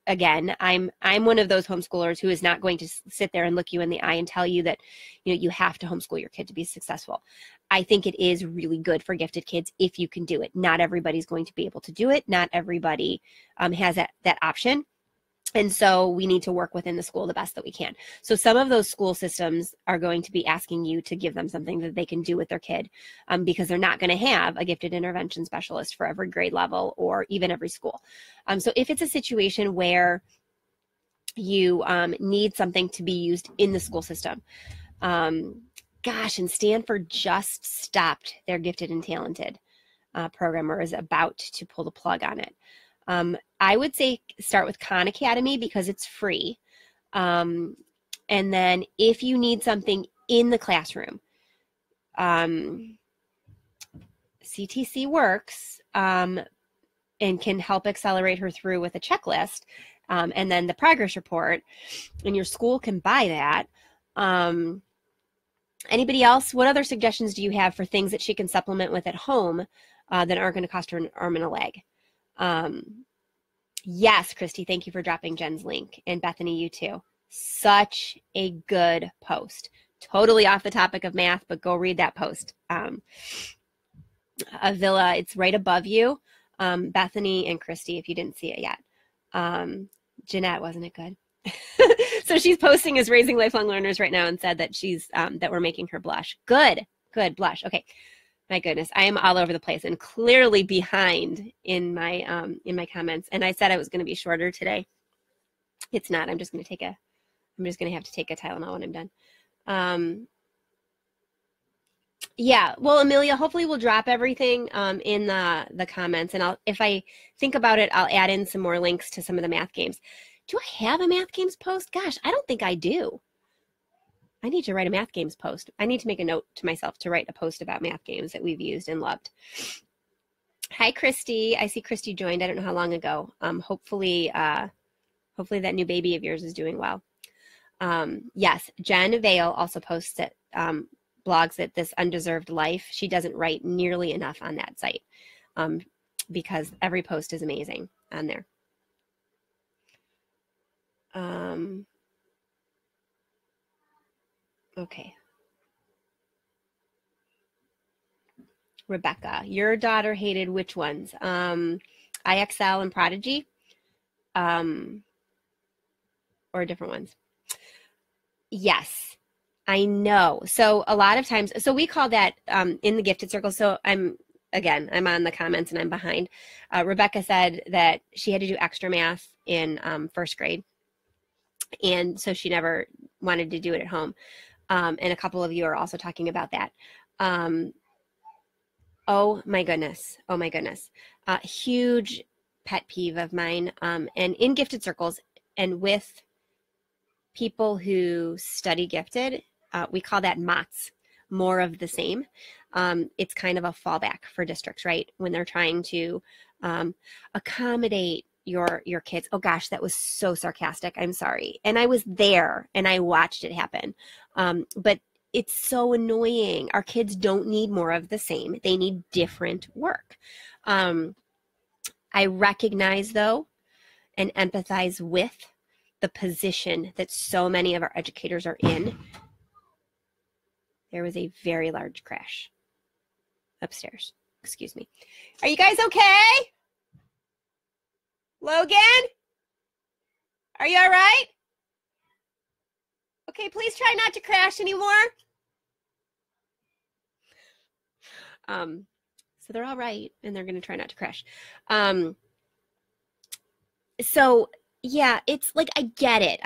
again, I'm one of those homeschoolers who is not going to sit there and look you in the eye and tell you that, you know, you have to homeschool your kid to be successful. I think it is really good for gifted kids if you can do it. Not everybody's going to be able to do it. Not everybody has that option. And so we need to work within the school the best that we can. So some of those school systems are going to be asking you to give them something that they can do with their kid because they're not going to have a gifted intervention specialist for every grade level or even every school. So if it's a situation where you need something to be used in the school system, gosh, and Stanford just stopped their gifted and talented program or is about to pull the plug on it. I would say start with Khan Academy because it's free. And then if you need something in the classroom, CTC works and can help accelerate her through with a checklist and then the progress report, and your school can buy that. Anybody else? What other suggestions do you have for things that she can supplement with at home that aren't going to cost her an arm and a leg? Yes, Christy, thank you for dropping Jen's link. And Bethany, you too. Such a good post. Totally off the topic of math, but go read that post. Avila, it's right above you. Bethany and Christy, if you didn't see it yet. Jeanette, wasn't it good? So she's posting as Raising Lifelong Learners right now and said that she's that we're making her blush. Good, blush. Okay. My goodness, I am all over the place and clearly behind in my comments. And I said I was going to be shorter today. It's not. I'm just going to have to take a Tylenol when I'm done. Yeah. Well, Amelia, hopefully we'll drop everything in the comments, and if I think about it, I'll add in some more links to some of the math games. Do I have a math games post? Gosh, I don't think I do. I need to write a math games post. I need to make a note to myself to write a post about math games that we've used and loved. Hi, Christy. I see Christy joined. I don't know how long ago. Hopefully that new baby of yours is doing well. Yes, Jen Vale also posts it, blogs at This Undeserved Life. She doesn't write nearly enough on that site because every post is amazing on there. Okay. Rebecca, your daughter hated which ones? IXL and Prodigy? Or different ones? Yes, I know. So a lot of times, so we call that in the gifted circle. So I'm on the comments and I'm behind. Rebecca said that she had to do extra math in first grade. And so she never wanted to do it at home. And a couple of you are also talking about that. Oh my goodness. Oh my goodness. Huge pet peeve of mine. And in gifted circles and with people who study gifted, we call that MOTS, more of the same. It's kind of a fallback for districts, right? When they're trying to accommodate your kids. Oh gosh, that was so sarcastic. I'm sorry. And I was there and I watched it happen. But it's so annoying. Our kids don't need more of the same. They need different work. I recognize though and empathize with the position that so many of our educators are in. There was a very large crash upstairs. Excuse me. Are you guys okay? Logan? Are you all right? Okay, please try not to crash anymore. So they're all right, and they're going to try not to crash. So yeah, it's like, I get it,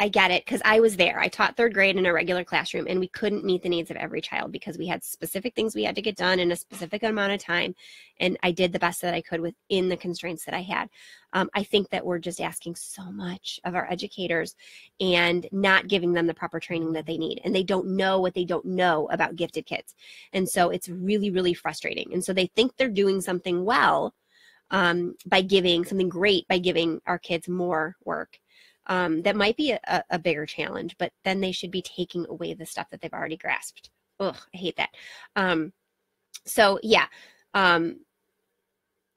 because I was there. I taught third grade in a regular classroom, and we couldn't meet the needs of every child because we had specific things we had to get done in a specific amount of time, and I did the best that I could within the constraints that I had. I think that we're just asking so much of our educators and not giving them the proper training that they need, and they don't know what they don't know about gifted kids, and so it's really, really frustrating. And so they think they're doing something well, by giving something great, by giving our kids more work. That might be a bigger challenge, but then they should be taking away the stuff that they've already grasped. Ugh, I hate that. So yeah.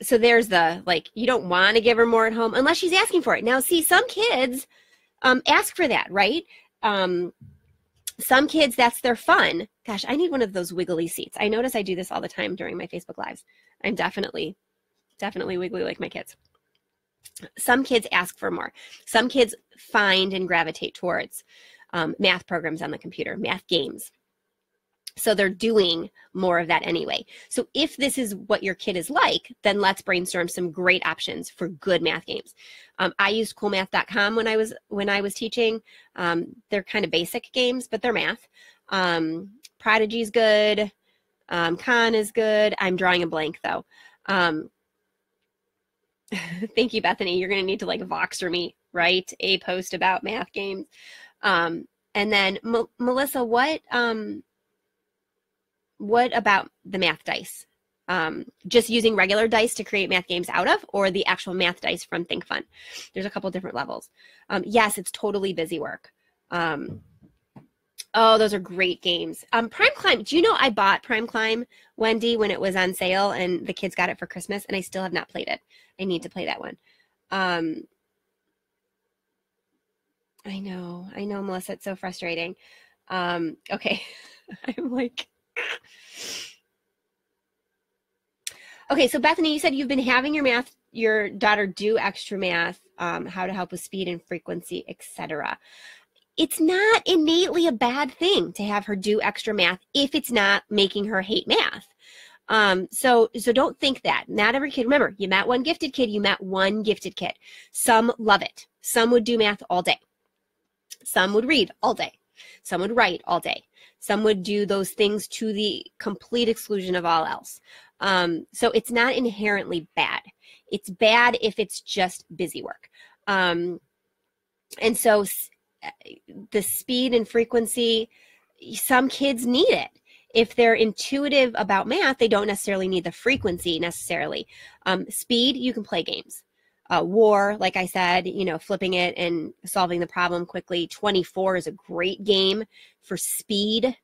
So there's the, like, you don't want to give her more at home unless she's asking for it. Now, see, some kids ask for that, right? Some kids, that's their fun. Gosh, I need one of those wiggly seats. I notice I do this all the time during my Facebook Lives. I'm definitely wiggly like my kids. Some kids ask for more. Some kids find and gravitate towards math programs on the computer, math games. So they're doing more of that anyway. So if this is what your kid is like, then let's brainstorm some great options for good math games. I used coolmath.com when I was teaching. They're kind of basic games, but they're math. Prodigy's good. Khan is good. I'm drawing a blank though. Thank you, Bethany. You're going to need to, like, Voxer me, right? A post about math games. And then Melissa, what about the math dice? Just using regular dice to create math games out of, or the actual math dice from Think Fun? There's a couple different levels. Yes, it's totally busy work. Oh, those are great games. Prime Climb. Do you know I bought Prime Climb, Wendy, when it was on sale and the kids got it for Christmas, and I still have not played it. I need to play that one. I know, Melissa. It's so frustrating. Okay. I'm like... Okay, so Bethany, you said you've been having your daughter do extra math, how to help with speed and frequency, etc. It's not innately a bad thing to have her do extra math if it's not making her hate math. So don't think that. Not every kid. Remember, you met one gifted kid, you met one gifted kid. Some love it. Some would do math all day. Some would read all day. Some would write all day. Some would do those things to the complete exclusion of all else. So it's not inherently bad. It's bad if it's just busy work. And so the speed and frequency, some kids need it. If they're intuitive about math, they don't necessarily need the frequency necessarily. Speed, you can play games. War, like I said, you know, flipping it and solving the problem quickly. 24 is a great game for speed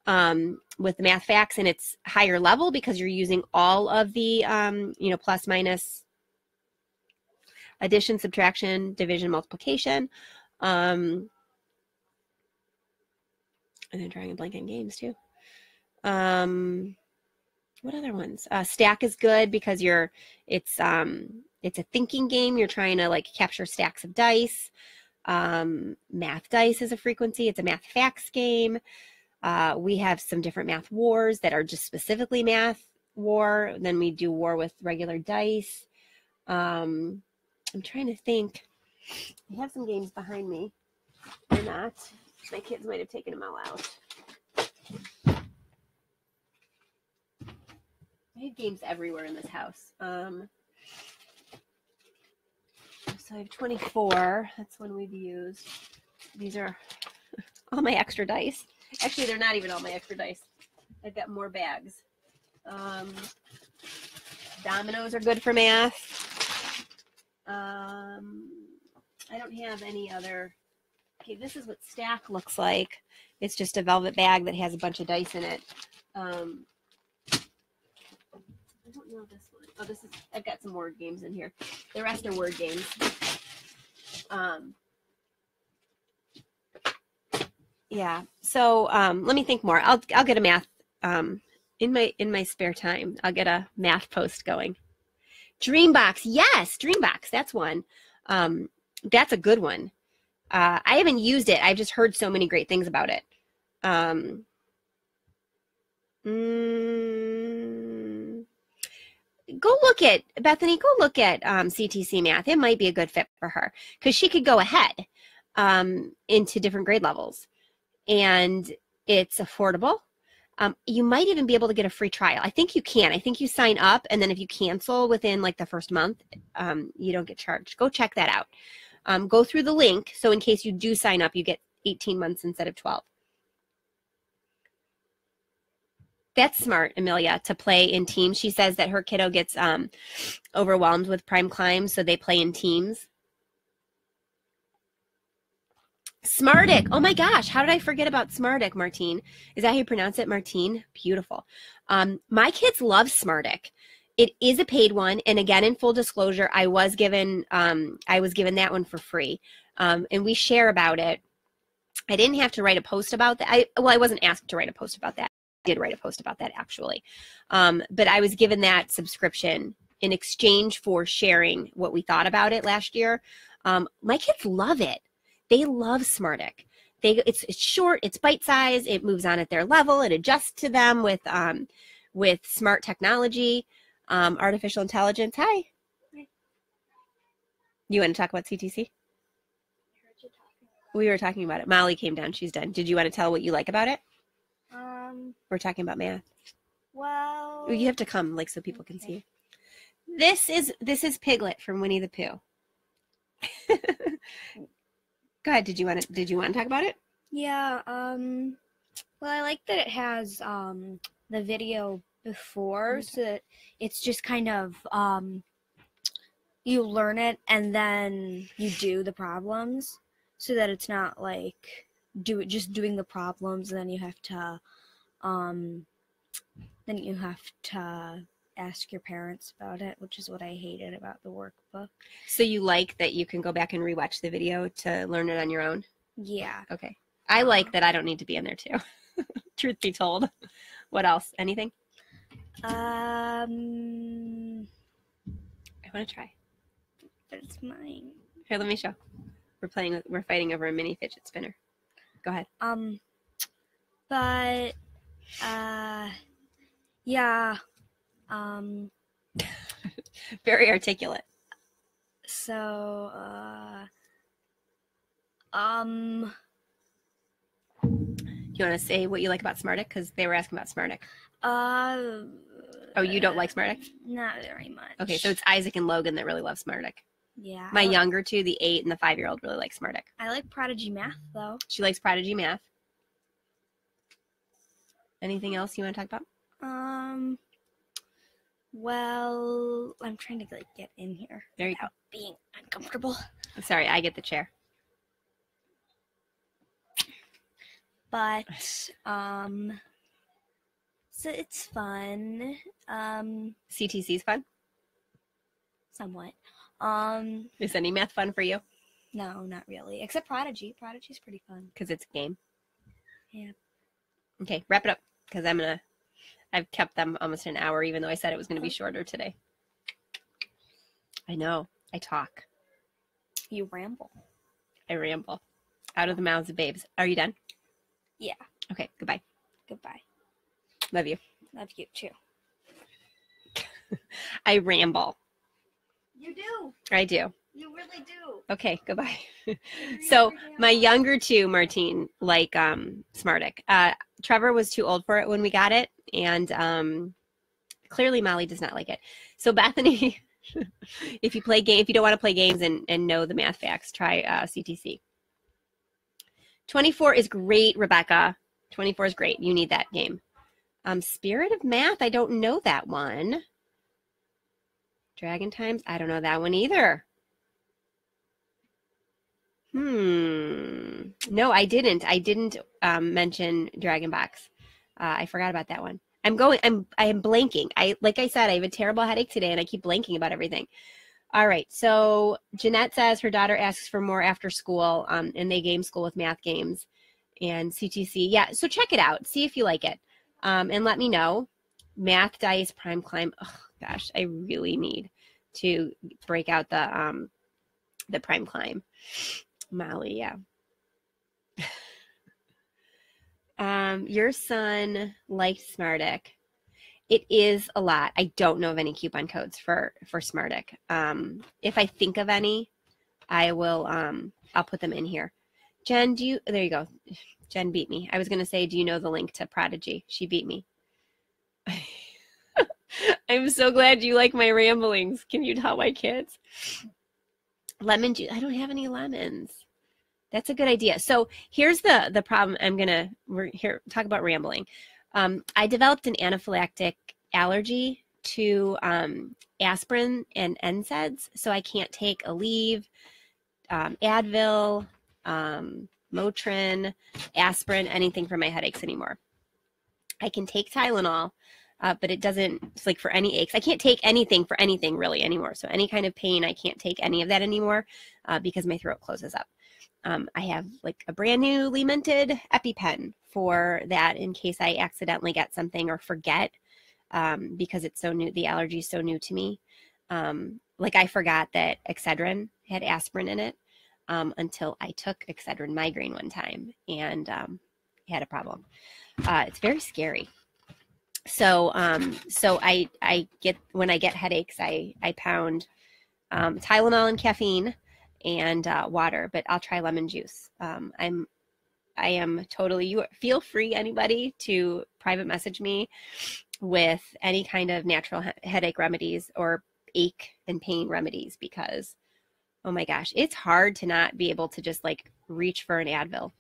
with the math facts, and it's higher level because you're using all of the, you know, plus, minus, addition, subtraction, division, multiplication. And then drawing a blank on games too. What other ones? Stack is good because it's a thinking game. You're trying to like capture stacks of dice. Math dice is a frequency. It's a math facts game. We have some different math wars that are just specifically math war. Then we do war with regular dice. I'm trying to think. I have some games behind me. Or not. My kids might have taken them all out. I have games everywhere in this house. So I have 24. That's one we've used. These are all my extra dice. Actually, they're not even all my extra dice. I've got more bags. Dominoes are good for math. I don't have any other. Okay, this is what stack looks like. It's just a velvet bag that has a bunch of dice in it. I don't know this one. Oh, this is, I've got some word games in here. The rest are word games. Yeah. So let me think more. I'll get a math in my spare time. I'll get a math post going. Dreambox, yes, Dreambox. That's one. That's a good one. I haven't used it. I've just heard so many great things about it. Go look at, Bethany, go look at CTC Math. It might be a good fit for her because she could go ahead into different grade levels. And it's affordable. You might even be able to get a free trial. I think you can. I think you sign up, and then if you cancel within like the first month, you don't get charged. Go check that out. Go through the link, so in case you do sign up, you get 18 months instead of 12. That's smart, Amelia, to play in teams. She says that her kiddo gets overwhelmed with prime climb, so they play in teams. Smartic. Oh my gosh, how did I forget about Smartic, Martine? Is that how you pronounce it, Martine? Beautiful. My kids love Smartic. It is a paid one, and again, in full disclosure, I was given that one for free, and we share about it. I didn't have to write a post about that. I wasn't asked to write a post about that. I did write a post about that actually, but I was given that subscription in exchange for sharing what we thought about it last year. My kids love it. They love Smartic. It's short, it's bite size, it moves on at their level, it adjusts to them with smart technology, artificial intelligence. Hi. You want to talk about CTC? We were talking about it. Molly came down. She's done. Did you want to tell what you like about it? We're talking about math. Well, You have to come, like, so people can see you. This is Piglet from Winnie the Pooh. Go ahead. Did you want to talk about it? Yeah, well, I like that it has the video before, so that it's just kind of you learn it and then you do the problems, so that it's not like just doing the problems and then you have to ask your parents about it, which is what I hated about the workbook. So you like that you can go back and rewatch the video to learn it on your own? Yeah. Okay. I like that I don't need to be in there too. Truth be told. What else? Anything? I want to try. That's mine. Here, let me show. We're fighting over a mini fidget spinner. Go ahead. But yeah. Very articulate. So, Do you want to say what you like about Smartic? Because they were asking about Smartic. Oh, you don't like Smartic? Not very much. Okay, so it's Isaac and Logan that really love Smartic. Yeah. My younger two, the 8 and the 5-year-old, really like Smartic. I like Prodigy Math, though. She likes Prodigy Math. Anything else you want to talk about? Well, I'm trying to like get in here There you go. without being uncomfortable. Sorry, I get the chair. But so it's fun. CTC's fun? Somewhat. Is any math fun for you? No, not really. Except Prodigy. Prodigy's pretty fun. Because it's a game. Yeah. Okay, wrap it up. Because I've kept them almost an hour, even though I said it was going to be shorter today. I know. I talk. You ramble. I ramble. Out of the mouths of babes. Are you done? Yeah. Okay, goodbye. Goodbye. Love you. Love you too. I ramble. You do. I do. You really do. Okay, goodbye. So my younger two, Martine, like Smartick. Trevor was too old for it when we got it, and clearly Molly does not like it. So Bethany, if you don't want to play games and know the math facts, try CTC. 24 is great, Rebecca. 24 is great. You need that game. Spirit of Math, I don't know that one. Dragon Times, I don't know that one either. No, I didn't. I didn't mention Dragon Box. I forgot about that one. I am blanking. Like I said, I have a terrible headache today and I keep blanking about everything. All right. So Jeanette says her daughter asks for more after school, and they game school with math games and CTC. Yeah. So check it out. See if you like it. And let me know. Math Dice Prime Climb. Oh gosh, I really need to break out the Prime Climb. Molly, yeah. Your son liked Smartick. It is a lot. I don't know of any coupon codes for Smartick. If I think of any, I will. I'll put them in here. Jen, there you go. Jen beat me. I was going to say, do you know the link to Prodigy? She beat me. I'm so glad you like my ramblings. Can you tell my kids? Lemon juice. I don't have any lemons. That's a good idea. So here's the problem. We're here talk about rambling. I developed an anaphylactic allergy to aspirin and NSAIDs, so I can't take Aleve, Advil, Motrin, aspirin, anything for my headaches anymore. I can take Tylenol, but it doesn't, it's like for any aches. I can't take anything for anything really anymore. So any kind of pain, I can't take any of that anymore because my throat closes up. I have like a brand newly minted EpiPen for that in case I accidentally get something or forget because it's so new, the allergy is so new to me. Like I forgot that Excedrin had aspirin in it until I took Excedrin migraine one time and had a problem. It's very scary. So I get, when I get headaches, I pound Tylenol and caffeine and water, but I'll try lemon juice. I am totally, you feel free, anybody, to private message me with any kind of natural headache remedies or ache and pain remedies, because oh my gosh, it's hard to not be able to just like reach for an Advil.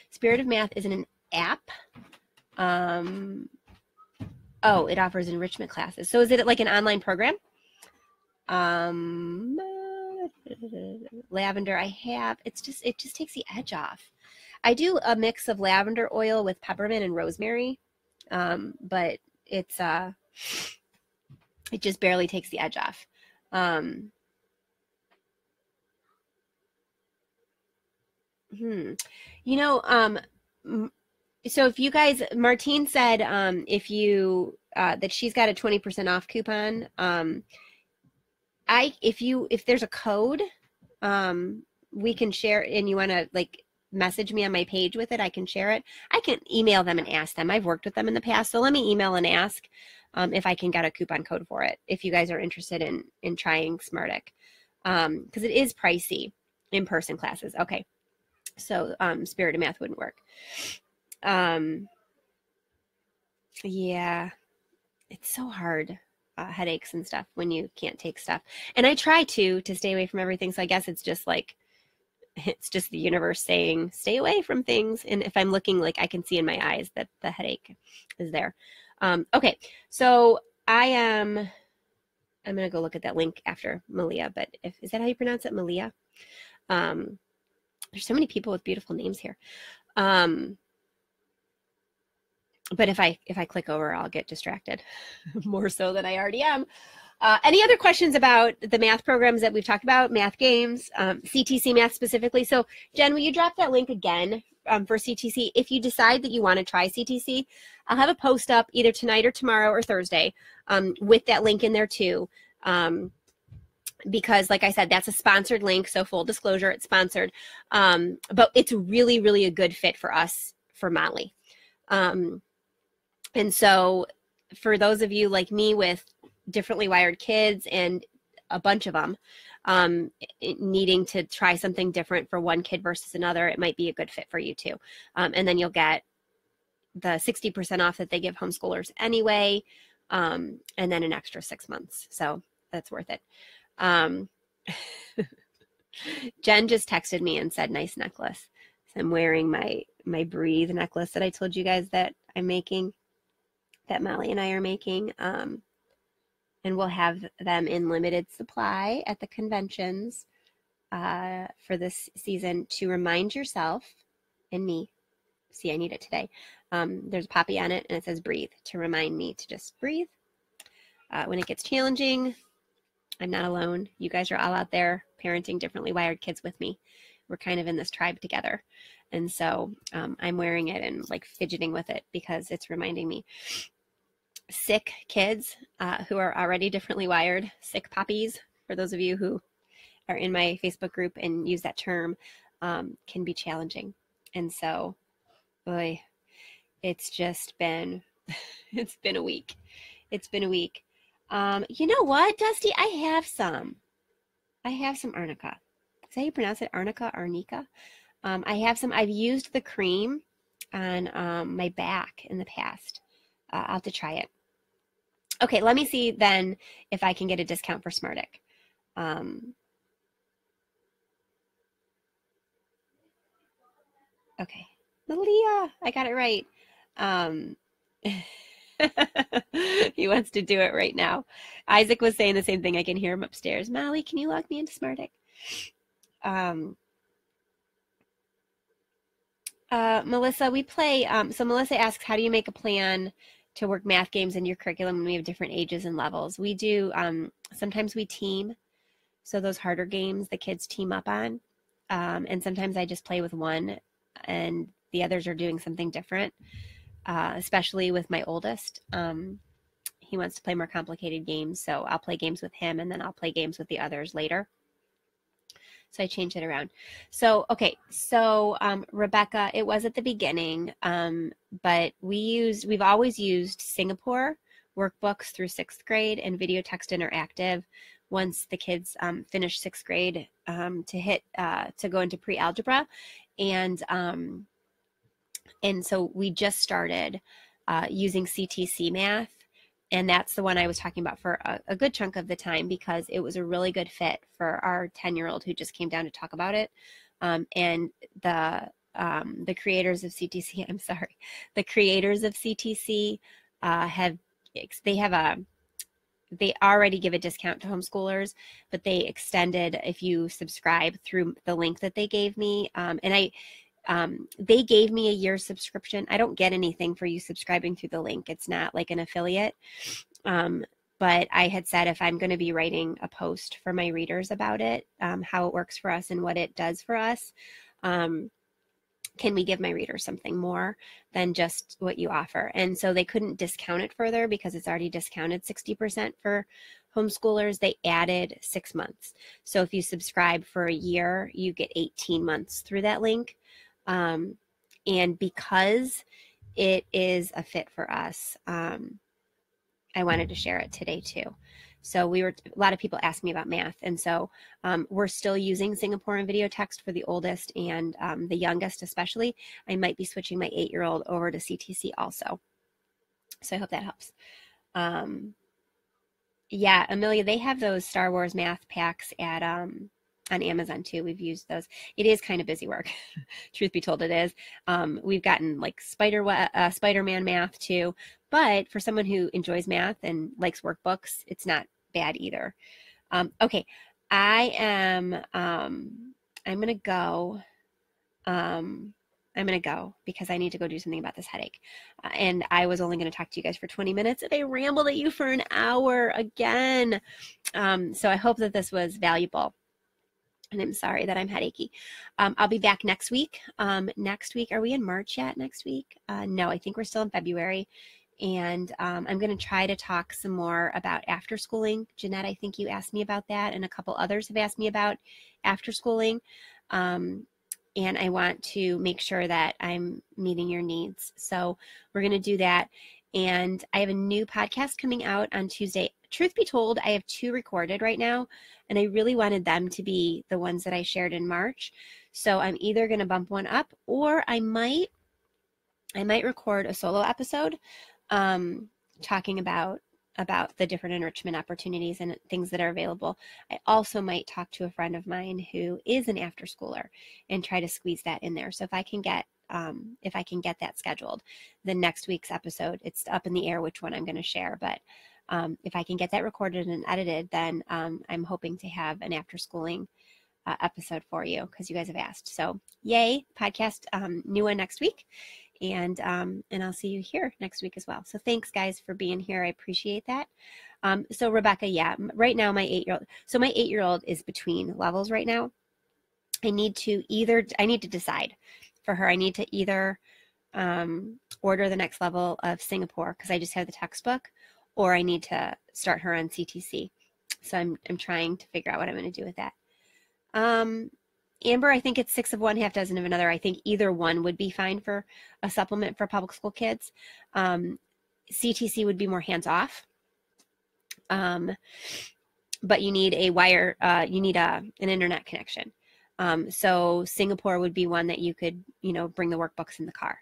Spirit of Math isn't an app. Oh, it offers enrichment classes. So is it like an online program? Lavender I have. It just takes the edge off. I do a mix of lavender oil with peppermint and rosemary, but it just barely takes the edge off. So if you guys, Martine said if you that she's got a 20% off coupon. If there's a code, we can share, and you want to like message me on my page with it, I can share it. I can email them and ask them. I've worked with them in the past, so let me email and ask if I can get a coupon code for it, if you guys are interested in trying Smartick, because it is pricey in-person classes. Okay, so Spirit of Math wouldn't work. Yeah, it's so hard. Headaches and stuff when you can't take stuff, and I try to stay away from everything, so I guess it's just the universe saying stay away from things. And if I'm looking, like I can see in my eyes that the headache is there. Okay, so I am I'm going to go look at that link after Malia, but is that how you pronounce it, Malia? There's so many people with beautiful names here. But if I click over, I'll get distracted more so than I already am. Any other questions about the math programs that we've talked about, math games, CTC Math specifically? So Jen, will you drop that link again for CTC? If you decide that you want to try CTC, I'll have a post up either tonight or tomorrow or Thursday with that link in there too. Because like I said, that's a sponsored link. So full disclosure, it's sponsored. But it's really, really a good fit for us, for Molly. And so for those of you like me with differently wired kids and a bunch of them needing to try something different for one kid versus another, it might be a good fit for you too. And then you'll get the 60% off that they give homeschoolers anyway, and then an extra 6 months. So that's worth it. Jen just texted me and said, nice necklace. So I'm wearing my Breathe necklace that I told you guys that I'm making, that Molly and I are making. And we'll have them in limited supply at the conventions for this season to remind yourself and me. See, I need it today. There's a poppy on it and it says breathe, to remind me to just breathe. When it gets challenging, I'm not alone. You guys are all out there parenting differently wired kids with me. We're kind of in this tribe together. And so I'm wearing it and like fidgeting with it because it's reminding me. Sick kids who are already differently wired, sick poppies, for those of you who are in my Facebook group and use that term, can be challenging. And so, boy, it's just been, it's been a week. It's been a week. You know what, Dusty? I have some arnica. Is that how you pronounce it? Arnica, arnica? I have some. I've used the cream on my back in the past. I'll have to try it. Okay, let me see then if I can get a discount for Smartick. Okay, Malia, I got it right. He wants to do it right now. Isaac was saying the same thing. I can hear him upstairs. Molly, can you log me into Smartick? Melissa, we play. So Melissa asks, how do you make a plan to work math games in your curriculum when we have different ages and levels? We do, sometimes we team. So those harder games, the kids team up on. And sometimes I just play with one and the others are doing something different, especially with my oldest. He wants to play more complicated games. So I'll play games with him and then I'll play games with the others later. So I changed it around. So, okay. So, Rebecca, it was at the beginning, but we've always used Singapore workbooks through 6th grade and video text interactive once the kids finish 6th grade to go into pre-algebra. And so we just started using CTC Math. And that's the one I was talking about for a good chunk of the time because it was a really good fit for our 10-year-old who just came down to talk about it. And the creators of CTC, the creators of CTC they already give a discount to homeschoolers, but they extended if you subscribe through the link that they gave me. They gave me a year's subscription. I don't get anything for you subscribing through the link. It's not like an affiliate. But I had said if I'm going to be writing a post for my readers about it, how it works for us and what it does for us, can we give my readers something more than just what you offer? And so they couldn't discount it further because it's already discounted 60% for homeschoolers. They added 6 months. So if you subscribe for a year, you get 18 months through that link. And because it is a fit for us, I wanted to share it today too. So a lot of people asked me about math. And so we're still using Singaporean video text for the oldest and the youngest especially. I might be switching my 8-year-old over to CTC also. So I hope that helps. Yeah, Amelia, they have those Star Wars math packs at on Amazon too. We've used those. It is kind of busy work. Truth be told, it is. We've gotten like Spider-Man math too. But for someone who enjoys math and likes workbooks, it's not bad either. Okay, I'm gonna go. I'm going to go because I need to go do something about this headache. And I was only going to talk to you guys for 20 minutes and I rambled at you for an hour again. So I hope that this was valuable. And I'm sorry that I'm headachy. I'll be back next week. Next week, are we in March yet next week? No, I think we're still in February. And I'm going to try to talk some more about after schooling. Jeanette, I think you asked me about that, and a couple others have asked me about after schooling. And I want to make sure that I'm meeting your needs. So we're going to do that. And I have a new podcast coming out on Tuesday. Truth be told, I have 2 recorded right now, and I really wanted them to be the ones that I shared in March. So I'm either going to bump one up, or I might record a solo episode talking about the different enrichment opportunities and things that are available. I also might talk to a friend of mine who is an after schooler and try to squeeze that in there. So if I can get that scheduled, the next week's episode, it's up in the air which one I'm going to share. But if I can get that recorded and edited, then I'm hoping to have an after schooling episode for you because you guys have asked. So yay, podcast, new one next week. And I'll see you here next week as well. So thanks guys for being here. I appreciate that. So Rebecca, yeah, right now my 8-year-old is between levels right now. I need to decide for her. I need to either order the next level of Singapore because I just have the textbook, or I need to start her on CTC. So I'm trying to figure out what I'm going to do with that. Amber, I think it's 6 of one, half dozen of another. I think either one would be fine for a supplement for public school kids. CTC would be more hands-off. But you need a wire, you need an internet connection. So Singapore would be one that you could, bring the workbooks in the car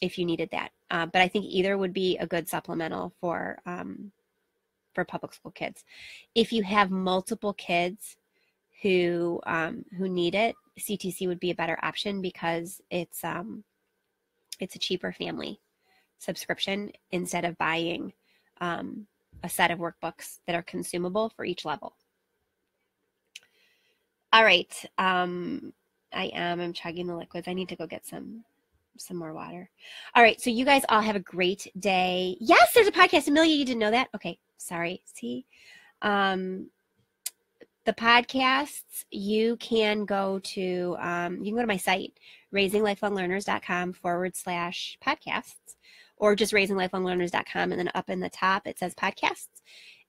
if you needed that. But I think either would be a good supplemental for public school kids. If you have multiple kids who need it, CTC would be a better option because it's a cheaper family subscription instead of buying a set of workbooks that are consumable for each level. All right, I'm chugging the liquids. I need to go get some more water. All right, so you guys all have a great day. Yes, there's a podcast. Amelia, you didn't know that? Okay, sorry. See, the podcasts, you can go to my site, raisinglifelonglearners.com/podcasts, or just raisinglifelonglearners.com, and then up in the top it says podcasts.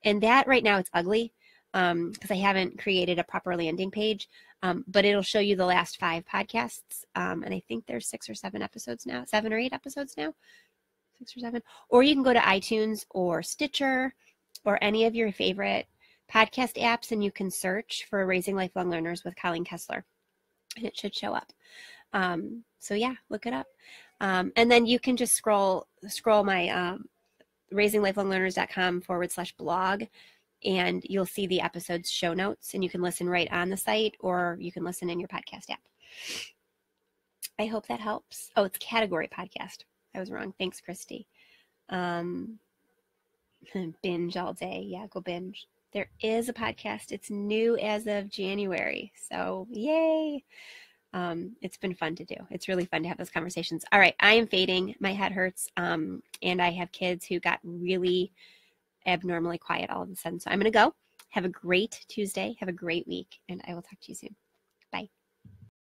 And that right now it's ugly because I haven't created a proper landing page, but it'll show you the last 5 podcasts. And I think there's 6 or 7 episodes now, 7 or 8 episodes now, 6 or 7. Or you can go to iTunes or Stitcher or any of your favorite podcast apps, and you can search for Raising Lifelong Learners with Colleen Kessler, and it should show up. So yeah, look it up. And then you can just scroll my raisinglifelonglearners.com/blog, and you'll see the episode's show notes, and you can listen right on the site, or you can listen in your podcast app. I hope that helps. Oh, it's category podcast. I was wrong. Thanks, Christy. Binge all day. Yeah, go binge. There is a podcast. It's new as of January. So yay. It's been fun to do. It's really fun to have those conversations. All right. I am fading. My head hurts. And I have kids who got really abnormally quiet all of a sudden. So I'm going to go. Have a great Tuesday. Have a great week. And I will talk to you soon.